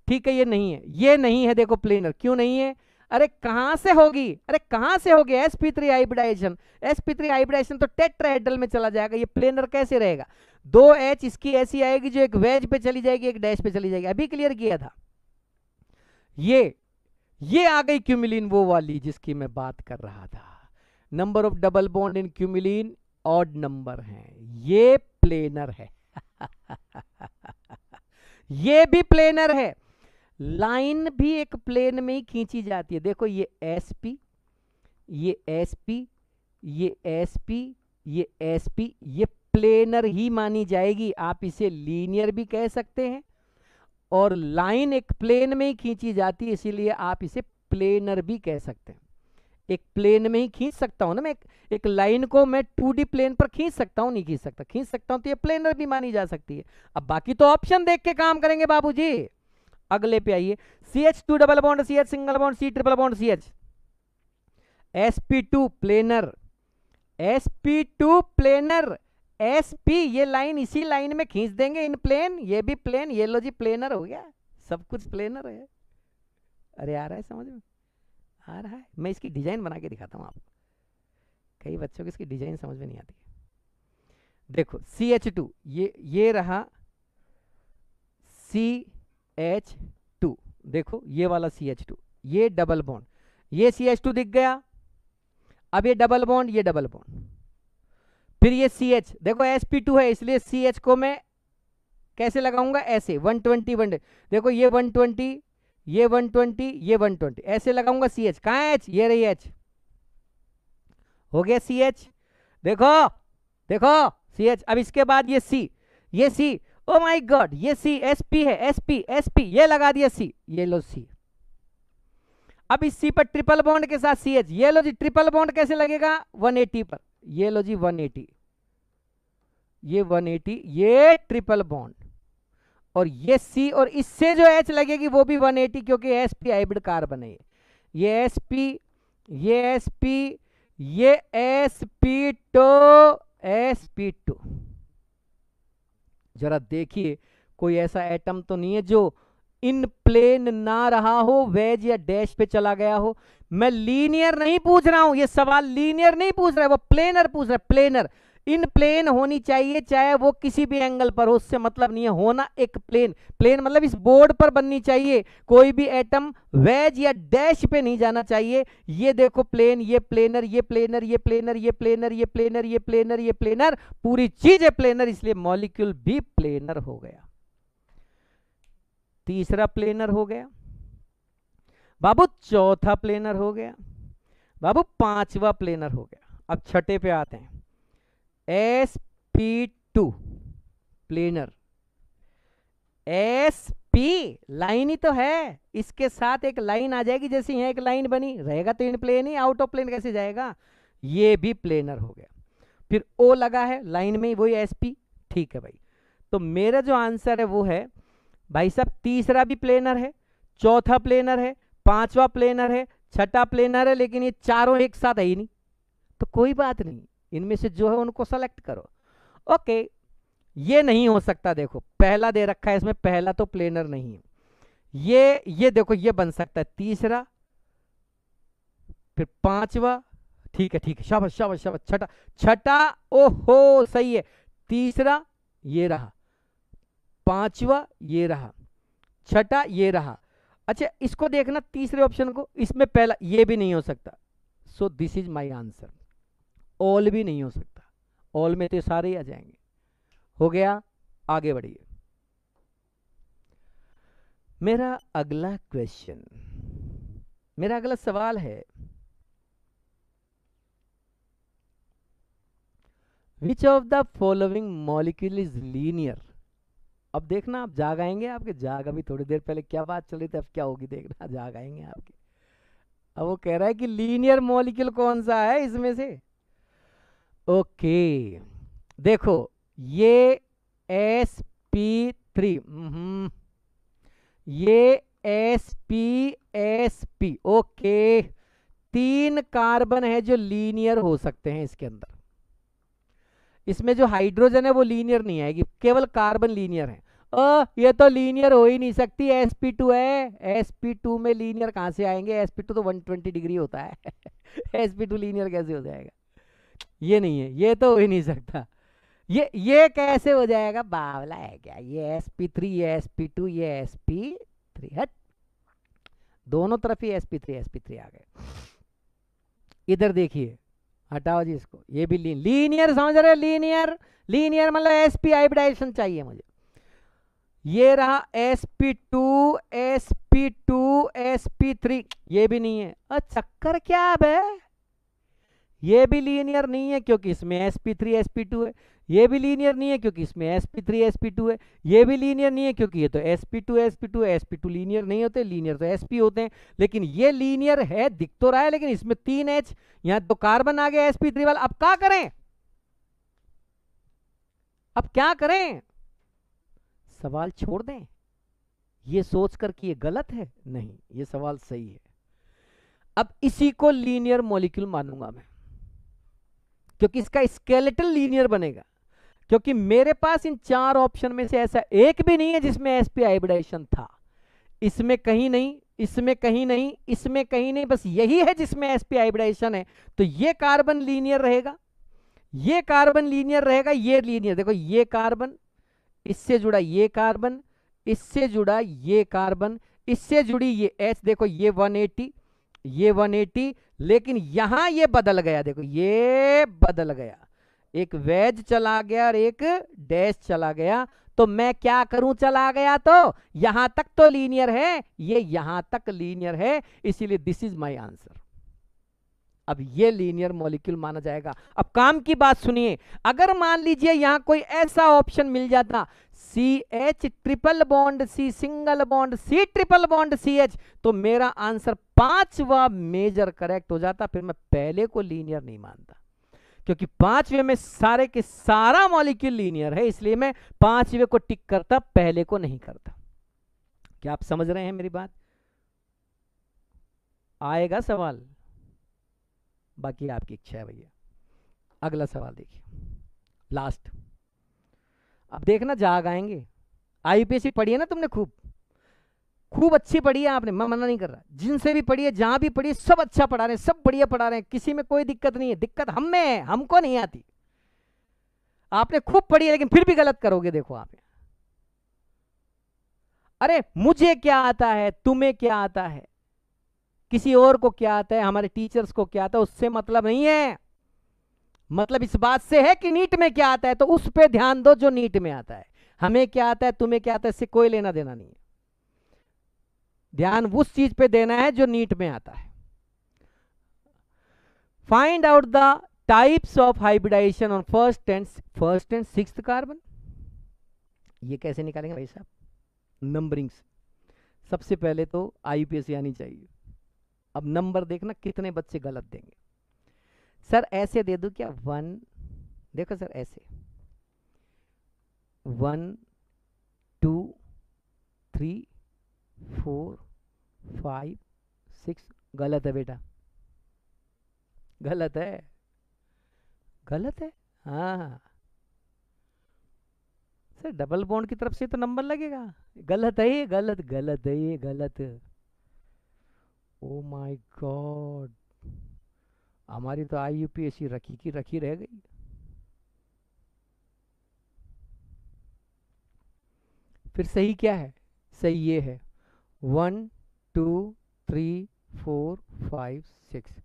Speaker 1: ठीक है, ये नहीं है, ये नहीं है। देखो प्लेनर क्यों नहीं है? अरे कहां से होगी, अरे कहां से होगी? sp3 हाइब्रिडाइजेशन, sp3 हाइब्रिडाइजेशन तो टेट्राहेड्रल में चला जाएगा, ये प्लेनर कैसे रहेगा? 2H इसकी ऐसी आएगी जो एक वेज पे चली जाएगी, एक डैश पे चली जाएगी, अभी क्लियर किया था। ये आ गई क्यूमिलीन, वो वाली जिसकी मैं बात कर रहा था। Number of double bond in cumulene odd number है, ये प्लेनर है। ये भी प्लेनर है। लाइन भी एक प्लेन में ही खींची जाती है। देखो ये sp, ये sp, ये sp, ये sp, ये प्लेनर ही मानी जाएगी। आप इसे लीनियर भी कह सकते हैं, और लाइन एक प्लेन में ही खींची जाती है, इसीलिए आप इसे प्लेनर भी कह सकते हैं। एक प्लेन में ही खींच सकता हूं ना मैं, एक लाइन को मैं 2D प्लेन पर खींच सकता हूं, नहीं खींच सकता? खींच सकता हूं, तो ये प्लेनर भी मानी जा सकती है। अब बाकी तो ऑप्शन देख के काम करेंगे बाबूजी। अगले पे आइए, CH2 double bond CH single bond C triple bond CH, sp2 planar, sp2 planar, sp, ये लाइन इसी लाइन में खींच देंगे इन प्लेन, ये भी प्लेन, ये लो जी प्लेनर हो गया, सब कुछ प्लेनर है। अरे आ रहा है समझ में? आ रहा है। मैं इसकी डिजाइन बना के दिखाता हूं आपको, कई बच्चों को इसकी डिजाइन समझ में नहीं आती है। देखो CH2, ये रहा CH2, देखो ये वाला CH2, ये डबल बॉन्ड, ये CH2 दिख गया। अब ये डबल बॉन्ड, ये डबल बॉन्ड, फिर ये CH, देखो sp2 है इसलिए CH को मैं कैसे लगाऊंगा? ऐसे 120 देखो ये 120, ये 120, ये 120, ऐसे लगाऊंगा CH। कहां है H? ये रही H, हो गया CH। देखो देखो CH। अब इसके बाद ये C, ये C, ओ माय गॉड, ये C, sp है, sp, ये लगा दिया C, ये लो C। अब इस C पर ट्रिपल बॉन्ड के साथ CH, ये लो जी ट्रिपल बॉन्ड कैसे लगेगा? 180 पर, ये लो जी 180, ये 180, ये ट्रिपल बॉन्ड, और ये C, और इससे जो H लगेगी वो भी 180, क्योंकि sp हाइब्रिड कार्बन है। ये sp, ये sp, ये sp2, sp2। जरा देखिए कोई ऐसा एटम तो नहीं है जो इन प्लेन ना रहा हो, वेज या डैश पे चला गया हो। मैं लीनियर नहीं पूछ रहा हूं, ये सवाल लीनियर नहीं पूछ रहा है, वो प्लेनर पूछ रहा है, प्लेनर। इन प्लेन होनी चाहिए, चाहे वो किसी भी एंगल पर हो, उससे मतलब नहीं है, होना एक प्लेन। प्लेन मतलब इस बोर्ड पर बननी चाहिए, कोई भी एटम वेज या डैश पे नहीं जाना चाहिए। ये देखो प्लेन, ये प्लेनर, ये प्लेनर, ये प्लेनर, ये प्लेनर, ये प्लेनर, ये प्लेनर, ये प्लेनर, पूरी चीज है प्लेनर, इसलिए मॉलिक्यूल भी प्लेनर हो गया। तीसरा प्लेनर हो गया बाबू, चौथा प्लेनर हो गया बाबू, पांचवा प्लेनर हो गया। अब छठे पे आते हैं, sp2 प्लेनर। sp लाइन ही तो है, इसके साथ एक लाइन आ जाएगी, जैसे यहां एक लाइन बनी रहेगा तो इन प्लेन ही, आउट ऑफ प्लेन कैसे जाएगा, ये भी प्लेनर हो गया। फिर ओ लगा है लाइन में, वही sp, ठीक है भाई। तो मेरा जो आंसर है वो है भाई साहब, तीसरा भी प्लेनर है, चौथा प्लेनर है, पांचवा प्लेनर है, छठा प्लेनर है, लेकिन ये चारों एक साथ है ही नहीं, तो कोई बात नहीं, इनमें से जो है उनको सेलेक्ट करो। ओके, ये नहीं हो सकता, देखो पहला दे रखा है इसमें, पहला तो प्लेनर नहीं है। ये देखो ये बन सकता है तीसरा, फिर पांचवा, ठीक है ठीक है, शाबाश शाबाश शाबाश, छठा, छठा, ओहो सही है, तीसरा ये रहा, पांचवा ये रहा, छठा ये रहा। अच्छा इसको देखना तीसरे ऑप्शन को, इसमें पहला ये भी नहीं हो सकता, so this is my answer. All भी नहीं हो सकता, ऑल में तो सारे ही आ जाएंगे। हो गया, आगे बढ़िए। मेरा अगला क्वेश्चन, मेरा अगला सवाल है, which of the following molecule is linear. अब देखना आप जाग आएंगे आपके, जाग अभी थोड़ी देर पहले क्या बात चल रही थी, अब क्या होगी देखना, जाग आएंगे आपके। अब वो कह रहा है कि लीनियर मॉलिक्यूल कौन सा है इसमें से। ओके देखो, ये sp3, ये sp ओके, 3 कार्बन है जो लीनियर हो सकते हैं इसके अंदर। इसमें जो हाइड्रोजन है वो लीनियर नहीं आएगी, केवल कार्बन लीनियर है। ये तो लीनियर हो ही नहीं सकती, sp2 है, sp2 में लीनियर कहां से आएंगे, sp2 तो 120 डिग्री होता है sp2 लीनियर कैसे हो जाएगा, ये नहीं है, ये तो हो ही नहीं सकता। ये कैसे हो जाएगा, बावला है क्या, ये sp3, ये sp2, ये sp3, हट, दोनों तरफ ही sp3 आ गए। इधर देखिए, हटाओ जी इसको, ये भी लीनियर समझ रहे, लीनियर, लीनियर मतलब sp हाइब्रिडाइजेशन चाहिए मुझे। ये रहा sp2, sp3, ये भी नहीं है, चक्कर क्या है, ये भी लीनियर नहीं है क्योंकि इसमें sp3 sp2 है, ये भी लीनियर नहीं है क्योंकि इसमें sp3 sp2 है, ये भी लीनियर नहीं है क्योंकि ये तो sp2 लीनियर नहीं होते, लीनियर तो sp होते हैं। लेकिन ये लीनियर है, दिख तो रहा है, लेकिन इसमें 3H, यहां तो कार्बन आ गया sp3 वाला, अब क्या करें, अब क्या करें, सवाल छोड़ दें, ये सोचकर कि ये गलत है, नहीं ये सवाल सही है। अब इसी को लीनियर मॉलिक्यूल मानूंगा मैं, क्योंकि इसका स्केलेटल लीनियर बनेगा, क्योंकि मेरे पास इन 4 ऑप्शन में से ऐसा एक भी नहीं है जिसमें sp हाइब्रिडाइजेशन था, इसमें कहीं नहीं, इसमें कहीं नहीं, इसमें कहीं नहीं, बस यही है जिसमें sp हाइब्रिडाइजेशन है। तो ये कार्बन लीनियर रहेगा, ये कार्बन लीनियर रहेगा, ये लीनियर, देखो ये कार्बन, इससे जुड़ा ये कार्बन, इससे जुड़ा ये कार्बन, इससे जुड़ी ये H, देखो ये 180, ये 180, लेकिन यहां ये बदल गया, देखो ये बदल गया, एक वेज चला गया और एक डैश चला गया। तो मैं क्या करूं, चला गया तो यहां तक तो लीनियर है, ये यहां तक लीनियर है, इसीलिए दिस इज माय आंसर। अब ये लीनियर मॉलिक्यूल माना जाएगा। अब काम की बात सुनिए, अगर मान लीजिए यहां कोई ऐसा ऑप्शन मिल जाता, CH triple bond C single bond C triple bond CH, तो मेरा आंसर 5वां मेजर करेक्ट हो जाता, फिर मैं पहले को लीनियर नहीं मानता, क्योंकि 5वें में सारे के सारा मॉलिक्यूल लीनियर है, इसलिए मैं 5वें को टिक करता, पहले को नहीं करता। क्या आप समझ रहे हैं मेरी बात, आएगा सवाल, बाकी आपकी इच्छा है भैया। अगला सवाल देखिए, लास्ट। अब देखना जाग आएंगे। आईयूपीएससी पढ़ी है ना तुमने, खूब खूब अच्छी पढ़ी है आपने, मैं मना नहीं कर रहा, जिनसे भी पढ़ी है जहां भी पढ़ी है सब अच्छा पढ़ा रहे हैं, सब बढ़िया पढ़ा रहे हैं, किसी में कोई दिक्कत नहीं है। दिक्कत हम में है, हमको नहीं आती। आपने खूब पढ़ी है लेकिन फिर भी गलत करोगे। देखो आप, अरे मुझे क्या आता है, तुम्हें क्या आता है, किसी और को क्या आता है, हमारे टीचर्स को क्या आता है, उससे मतलब नहीं है। मतलब इस बात से है कि नीट में क्या आता है, तो उस पे ध्यान दो जो नीट में आता है। हमें क्या आता है, तुम्हें क्या आता है, इससे कोई लेना देना नहीं है। ध्यान उस चीज पे देना है जो नीट में आता है। Find out the types of hybridisation on first and sixth carbon. ये कैसे निकालेंगे भाई साहब, नंबरिंग से। सबसे पहले तो आईयूपीएससी आनी चाहिए। अब नंबर देखना कितने बच्चे गलत देंगे। सर ऐसे दे दूं क्या, 1, देखो सर ऐसे 1 2 3 4 5 6। गलत है बेटा, गलत है, गलत है। हाँ सर डबल बॉन्ड की तरफ से तो नंबर लगेगा। गलत है ये, गलत गलत है ये, गलत। ओ माय गॉड, हमारी तो आईयूपीएससी रखी की रखी रह गई। फिर सही क्या है, सही ये है 1 2 3 4 5 6।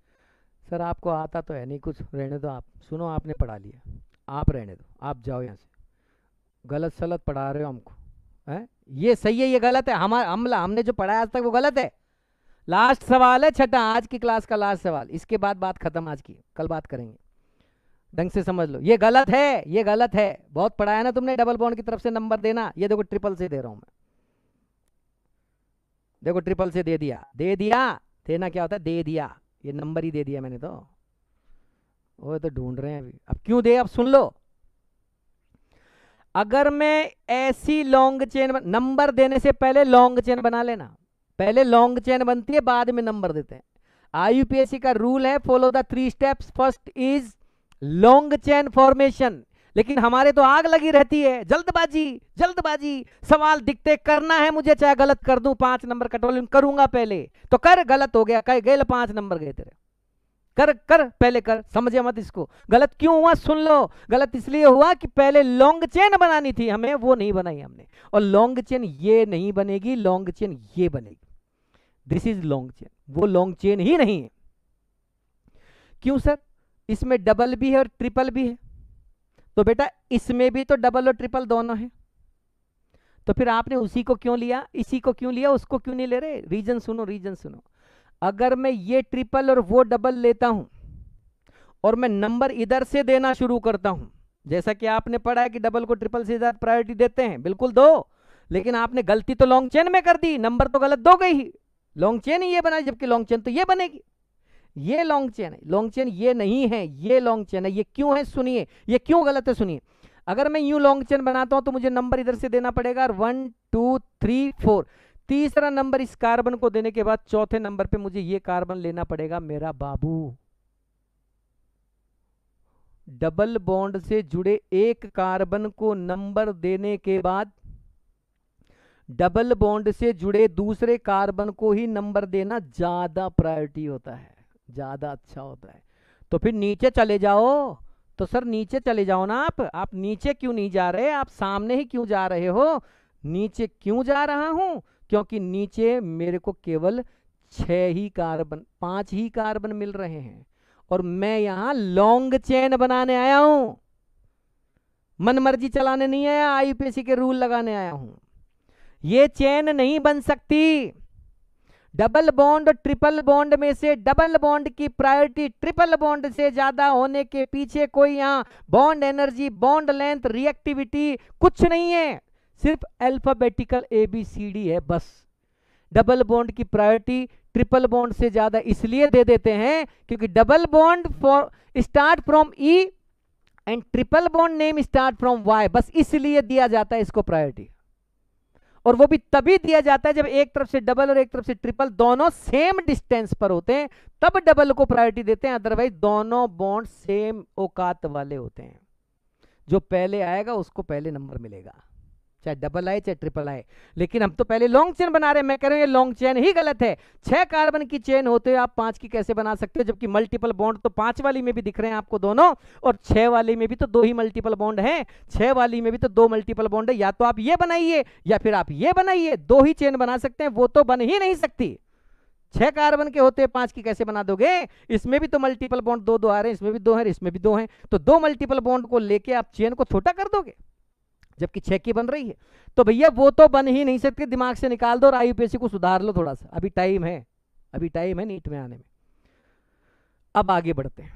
Speaker 1: सर आपको आता तो है नहीं कुछ, रहने दो आप। सुनो आपने पढ़ा लिया, आप रहने दो, आप जाओ यहाँ से। गलत सलत पढ़ा रहे हो हमको, है ये सही है ये गलत है। हमारा हमने जो पढ़ा है आज तक वो गलत है। लास्ट सवाल है, छठा, आज की क्लास का लास्ट सवाल। इसके बाद बात खत्म आज की, कल बात करेंगे। ढंग से समझ लो, ये गलत है, ये गलत है। बहुत पढ़ाया ना तुमने, डबल बॉन्ड की तरफ से नंबर देना। ये देखो ट्रिपल से दे रहा हूं मैं, देखो ट्रिपल से दे दिया, दे दिया। देना क्या होता है, दे दिया, ये नंबर ही दे दिया मैंने तो। वो तो ढूंढ रहे हैं अभी, अब क्यों दे, अब सुन लो। अगर मैं ऐसी लॉन्ग चेन, नंबर देने से पहले लॉन्ग चेन बना लेना। पहले लॉन्ग चेन बनती है, बाद में नंबर देते हैं। आईयूपीएससी का रूल है, follow the 3 steps. First is long chain formation. लेकिन हमारे तो आग लगी रहती है, जल्दबाजी जल्दबाजी। सवाल दिखते करना है मुझे, चाहे गलत कर दूं, 5 नंबर कटोल करूंगा पहले तो कर, गलत हो गया, कह गए 5 नंबर गए तेरे। कर कर पहले कर, समझे मत इसको। गलत क्यों हुआ सुन लो, गलत इसलिए हुआ कि पहले लॉन्ग चेन बनानी थी हमें, वो नहीं बनाई हमने। और लॉन्ग चेन ये नहीं बनेगी, लॉन्ग चेन ये बनेगी। दिस इज लॉन्ग चेन, वो लॉन्ग चेन ही नहीं है। क्यों सर, इसमें डबल भी है और ट्रिपल भी है। तो बेटा इसमें भी तो डबल और ट्रिपल दोनों है, तो फिर आपने उसी को क्यों लिया, इसी को क्यों लिया, उसको क्यों नहीं ले रहे। रीजन सुनो, रीजन सुनो। अगर मैं ये ट्रिपल और वो डबल लेता हूं और मैं नंबर इधर से देना शुरू करता हूं, जैसा कि आपने पढ़ा है कि डबल को ट्रिपल से ज्यादा प्रायोरिटी देते हैं, बिल्कुल दो। लेकिन आपने गलती तो लॉन्ग चेन में कर दी, नंबर तो गलत दो गई ही। लॉन्ग चेन ही ये बनाई, जबकि लॉन्ग चेन तो ये बनेगी। ये लॉन्ग चेन है, लॉन्ग चेन ये नहीं है, ये लॉन्ग चेन है। ये क्यों है सुनिए, ये क्यों गलत है सुनिए। अगर मैं यूं लॉन्ग चेन बनाता हूं तो मुझे नंबर इधर से देना पड़ेगा 1 2 3 4। तीसरा नंबर इस कार्बन को देने के बाद चौथे नंबर पे मुझे ये कार्बन लेना पड़ेगा मेरा बाबू। डबल बॉन्ड से जुड़े एक कार्बन को नंबर देने के बाद डबल बॉन्ड से जुड़े दूसरे कार्बन को ही नंबर देना ज्यादा प्रायोरिटी होता है, ज्यादा अच्छा होता है। तो फिर नीचे चले जाओ। तो सर नीचे चले जाओ ना आप नीचे क्यों नहीं जा रहे, आप सामने ही क्यों जा रहे हो। नीचे क्यों जा रहा हूं, क्योंकि नीचे मेरे को केवल 6 ही कार्बन, 5 ही कार्बन मिल रहे हैं और मैं यहां लॉन्ग चेन बनाने आया हूं, मन मर्जी चलाने नहीं आया, आईयूपीएससी के रूल लगाने आया हूं। ये चेन नहीं बन सकती। डबल बॉन्ड और ट्रिपल बॉन्ड में से डबल बॉन्ड की प्रायोरिटी ट्रिपल बॉन्ड से ज्यादा होने के पीछे कोई यहां bond energy, bond length, reactivity कुछ नहीं है, सिर्फ अल्फाबेटिकल ABCD है बस। डबल बॉन्ड की प्रायोरिटी ट्रिपल बॉन्ड से ज्यादा इसलिए दे देते हैं क्योंकि double bond for start from E and triple bond name start from Y, बस इसलिए दिया जाता है इसको प्रायोरिटी। और वो भी तभी दिया जाता है जब एक तरफ से डबल और एक तरफ से ट्रिपल दोनों सेम डिस्टेंस पर होते हैं, तब डबल को प्रायोरिटी देते हैं, अदरवाइज दोनों बॉन्ड सेम औकात वाले होते हैं। जो पहले आएगा उसको पहले नंबर मिलेगा, चाहे डबल आए चाहे ट्रिपल आए। लेकिन हम तो पहले लॉन्ग चेन बना रहे हैं, मैं कह रहा हूं ये लॉन्ग चेन ही गलत है। 6 कार्बन की चेन होते आप 5 की कैसे बना सकते हो, जबकि मल्टीपल बॉन्ड तो 5 वाली में भी दिख रहे हैं आपको दोनों, और 6 वाली में भी तो 2 ही मल्टीपल बॉन्ड हैं, 6 वाली में भी तो 2 मल्टीपल बॉन्ड है। या तो आप ये बनाइए या फिर आप ये बनाइए, 2 ही चेन बना सकते हैं, वो तो बन ही नहीं सकती। 6 कार्बन के होते 5 की कैसे बना दोगे? इसमें भी तो मल्टीपल बॉन्ड 2 2 आ रहे हैं, इसमें भी 2 हैं, इसमें भी 2 हैं, तो 2 मल्टीपल बॉन्ड को लेके आप चेन को छोटा कर दोगे, जबकि 6 की बन रही है। तो भैया वो तो बन ही नहीं सकती, दिमाग से निकाल दो और आईयूपीएससी को सुधार लो थोड़ा सा, अभी टाइम है, अभी टाइम है नीट में आने में। अब आगे बढ़ते हैं।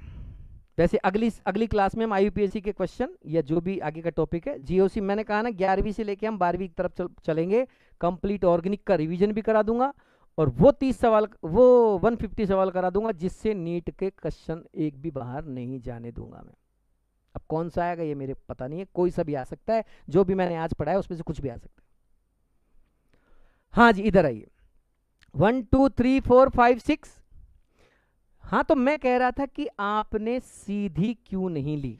Speaker 1: वैसे अगली क्लास में हम आईयूपीएससी के क्वेश्चन या जो भी आगे का टॉपिक है, जीओसी मैंने कहा ना 11वीं से लेके हम 12वीं की तरफ चलेंगे। कंप्लीट ऑर्गेनिक का रिवीजन भी करा दूंगा और वो 30 सवाल, वो 150 सवाल करा दूंगा, जिससे नीट के क्वेश्चन एक भी बाहर नहीं जाने दूंगा मैं। अब कौन सा आएगा ये मेरे पता नहीं है, कोई सा भी आ सकता है, जो भी मैंने आज पढ़ा है उसमें से कुछ भी आ सकता है। हाँ जी, इधर आइए। 1 2 3 4 5 6। हाँ, तो मैं कह रहा था कि आपने सीधी क्यों नहीं ली,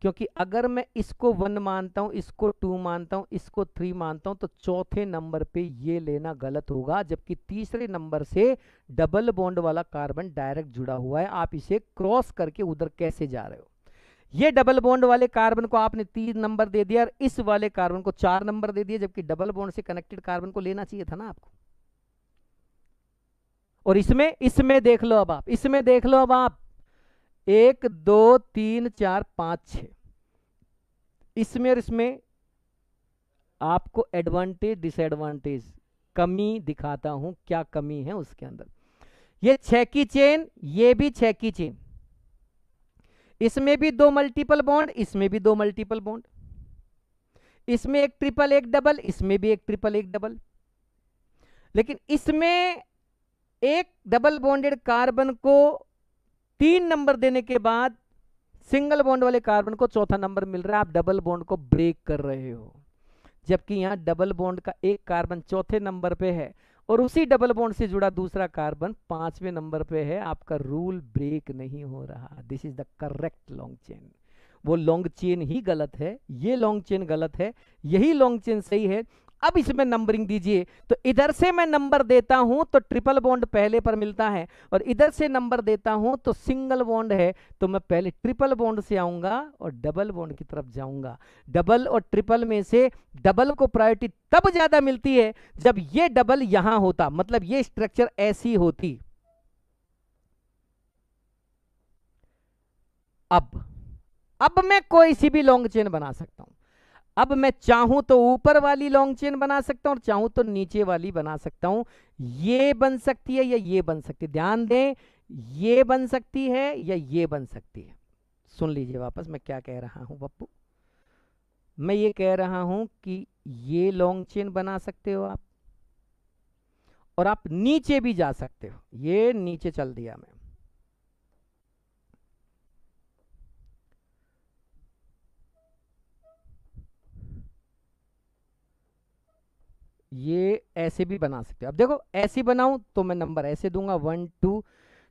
Speaker 1: क्योंकि अगर मैं इसको 1 मानता हूं, इसको 2 मानता हूं, इसको 3 मानता हूं, तो चौथे नंबर पे ये लेना गलत होगा, जबकि तीसरे नंबर से डबल बॉन्ड वाला कार्बन डायरेक्ट जुड़ा हुआ है। आप इसे क्रॉस करके उधर कैसे जा रहे हो? ये डबल बॉन्ड वाले कार्बन को आपने 3 नंबर दे दिया और इस वाले कार्बन को 4 नंबर दे दिया, जबकि डबल बॉन्ड से कनेक्टेड कार्बन को लेना चाहिए था ना आपको। और इसमें देख लो अब आप, इसमें देख लो अब आप, 1 2 3 4 5 6, इसमें और इसमें आपको एडवांटेज डिसएडवांटेज कमी दिखाता हूं, क्या कमी है उसके अंदर। ये 6 की चेन, ये भी 6 की चेन, इसमें भी 2 मल्टीपल बॉन्ड, इसमें भी 2 मल्टीपल बॉन्ड, इसमें एक ट्रिपल एक डबल, इसमें भी एक ट्रिपल एक डबल। लेकिन इसमें एक डबल बॉन्डेड कार्बन को 3 नंबर देने के बाद सिंगल बॉन्ड वाले कार्बन को चौथा नंबर मिल रहा है, आप डबल बॉन्ड को ब्रेक कर रहे हो, जबकि यहां डबल बॉन्ड का एक कार्बन चौथे नंबर पे है और उसी डबल बॉन्ड से जुड़ा दूसरा कार्बन 5वें नंबर पे है। आपका रूल ब्रेक नहीं हो रहा। This is the correct long chain. वो लॉन्ग चेन ही गलत है, ये लॉन्ग चेन गलत है, यही लॉन्ग चेन सही है। अब इसमें नंबरिंग दीजिए, तो इधर से मैं नंबर देता हूं तो ट्रिपल बॉन्ड पहले पर मिलता है, और इधर से नंबर देता हूं तो सिंगल बॉन्ड है, तो मैं पहले ट्रिपल बॉन्ड से आऊंगा और डबल बॉन्ड की तरफ जाऊंगा। डबल और ट्रिपल में से डबल को प्रायोरिटी तब ज्यादा मिलती है जब ये डबल यहां होता, मतलब ये स्ट्रक्चर ऐसी होती। अब मैं कोई सी भी लॉन्ग चेन बना सकता हूं। अब मैं चाहूं तो ऊपर वाली लॉन्ग चेन बना सकता हूं और चाहूं तो नीचे वाली बना सकता हूं। ये बन सकती है या ये बन सकती है, ध्यान दें, ये बन सकती है या ये बन सकती है। सुन लीजिए वापस मैं क्या कह रहा हूं पप्पू। मैं ये कह रहा हूं कि ये लॉन्ग चेन बना सकते हो आप, और आप नीचे भी जा सकते हो। ये नीचे चल दिया मैं, ये ऐसे भी बना सकते हो। अब देखो ऐसे बनाऊं तो मैं नंबर ऐसे दूंगा 1 2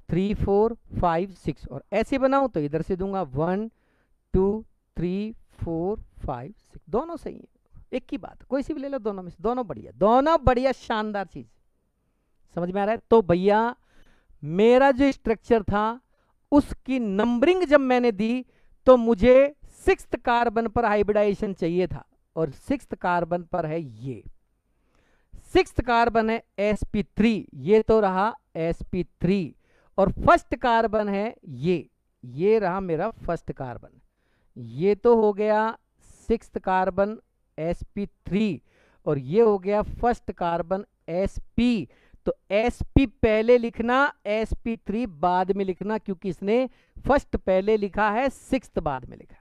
Speaker 1: 3 4 5 6, और ऐसे बनाऊं तो इधर से दूंगा 1 2 3 4 5 6। दोनों सही है, एक ही बात, कोई सी भी ले लो, दोनों में से दोनों बढ़िया शानदार चीज। समझ में आ रहा है? तो भैया मेरा जो स्ट्रक्चर था उसकी नंबरिंग जब मैंने दी तो मुझे 6th कार्बन पर हाइब्रिडाइजेशन चाहिए था, और 6th कार्बन पर है ये 6th कार्बन है sp3, ये तो रहा sp3, और फर्स्ट कार्बन है ये रहा मेरा फर्स्ट कार्बन, ये तो हो गया 6th कार्बन sp3, और ये हो गया फर्स्ट कार्बन sp। तो sp पहले लिखना, sp3 बाद में लिखना, क्योंकि इसने फर्स्ट पहले लिखा है, 6th बाद में लिखा है।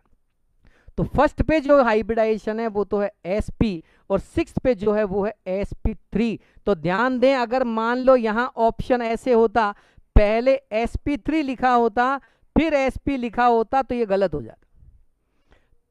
Speaker 1: तो फर्स्ट पे जो हाइब्रिडाइजेशन है वो तो है sp, और 6th पे जो है वो है sp3। तो ध्यान दें, अगर मान लो यहां ऑप्शन ऐसे होता, पहले sp3 लिखा होता फिर sp लिखा होता, तो ये गलत हो जाता।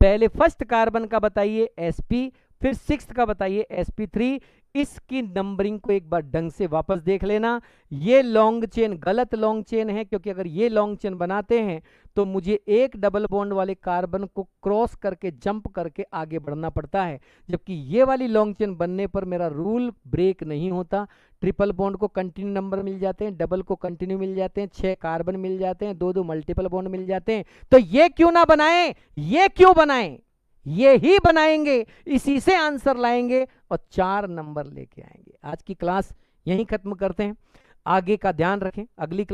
Speaker 1: पहले फर्स्ट कार्बन का बताइए sp, फिर 6th का बताइए sp3, इसकी नंबरिंग को एक बार ढंग से वापस देख लेना। ये लॉन्ग चेन गलत लॉन्ग चेन है, क्योंकि अगर ये लॉन्ग चेन बनाते हैं तो मुझे एक डबल बॉन्ड वाले कार्बन को क्रॉस करके जंप करके आगे बढ़ना पड़ता है, जबकि ये वाली लॉन्ग चेन बनने पर मेरा रूल ब्रेक नहीं होता। ट्रिपल बॉन्ड को कंटिन्यू नंबर मिल जाते हैं, डबल को कंटिन्यू मिल जाते हैं, 6 कार्बन मिल जाते हैं, 2 मल्टीपल बॉन्ड मिल जाते हैं। तो ये क्यों ना बनाएं, ये क्यों बनाएं, ये ही बनाएंगे, इसी से आंसर लाएंगे और 4 नंबर लेके आएंगे। आज की क्लास यहीं खत्म करते हैं, आगे का ध्यान रखें। अगली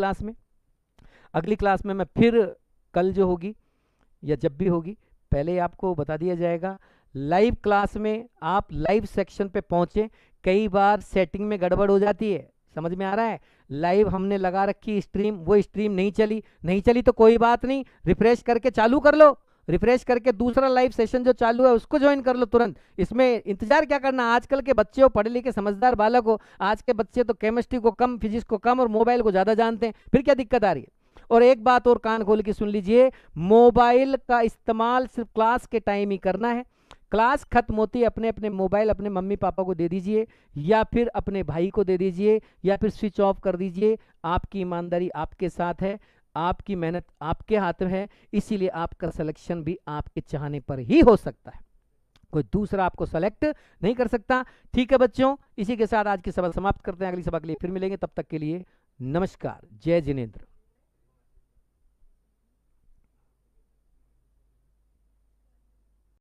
Speaker 1: क्लास में मैं फिर कल जो होगी या जब भी होगी, पहले आपको बता दिया जाएगा। लाइव क्लास में आप लाइव सेक्शन पे पहुंचे, कई बार सेटिंग में गड़बड़ हो जाती है, समझ में आ रहा है। लाइव हमने लगा रखी स्ट्रीम, वो स्ट्रीम नहीं चली तो कोई बात नहीं, रिफ्रेश करके चालू कर लो, रिफ्रेश करके दूसरा लाइव सेशन जो चालू है उसको ज्वाइन कर लो तुरंत। इसमें इंतजार क्या करना, आजकल के बच्चे हो, पढ़े लिखे समझदार बालक हो, आज के बच्चे तो केमिस्ट्री को कम, फिजिक्स को कम और मोबाइल को ज्यादा जानते हैं, फिर क्या दिक्कत आ रही है। और एक बात और कान खोल के सुन लीजिए, मोबाइल का इस्तेमाल सिर्फ क्लास के टाइम ही करना है। क्लास खत्म होती है अपने अपने मोबाइल अपने मम्मी पापा को दे दीजिए, या फिर अपने भाई को दे दीजिए, या फिर स्विच ऑफ कर दीजिए। आपकी ईमानदारी आपके साथ है, आपकी मेहनत आपके हाथ में है, इसीलिए आपका सिलेक्शन भी आपके चाहने पर ही हो सकता है, कोई दूसरा आपको सेलेक्ट नहीं कर सकता। ठीक है बच्चों, इसी के साथ आज की सभा समाप्त करते हैं, अगली सभा के लिए फिर मिलेंगे, तब तक के लिए नमस्कार, जय जिनेंद्र।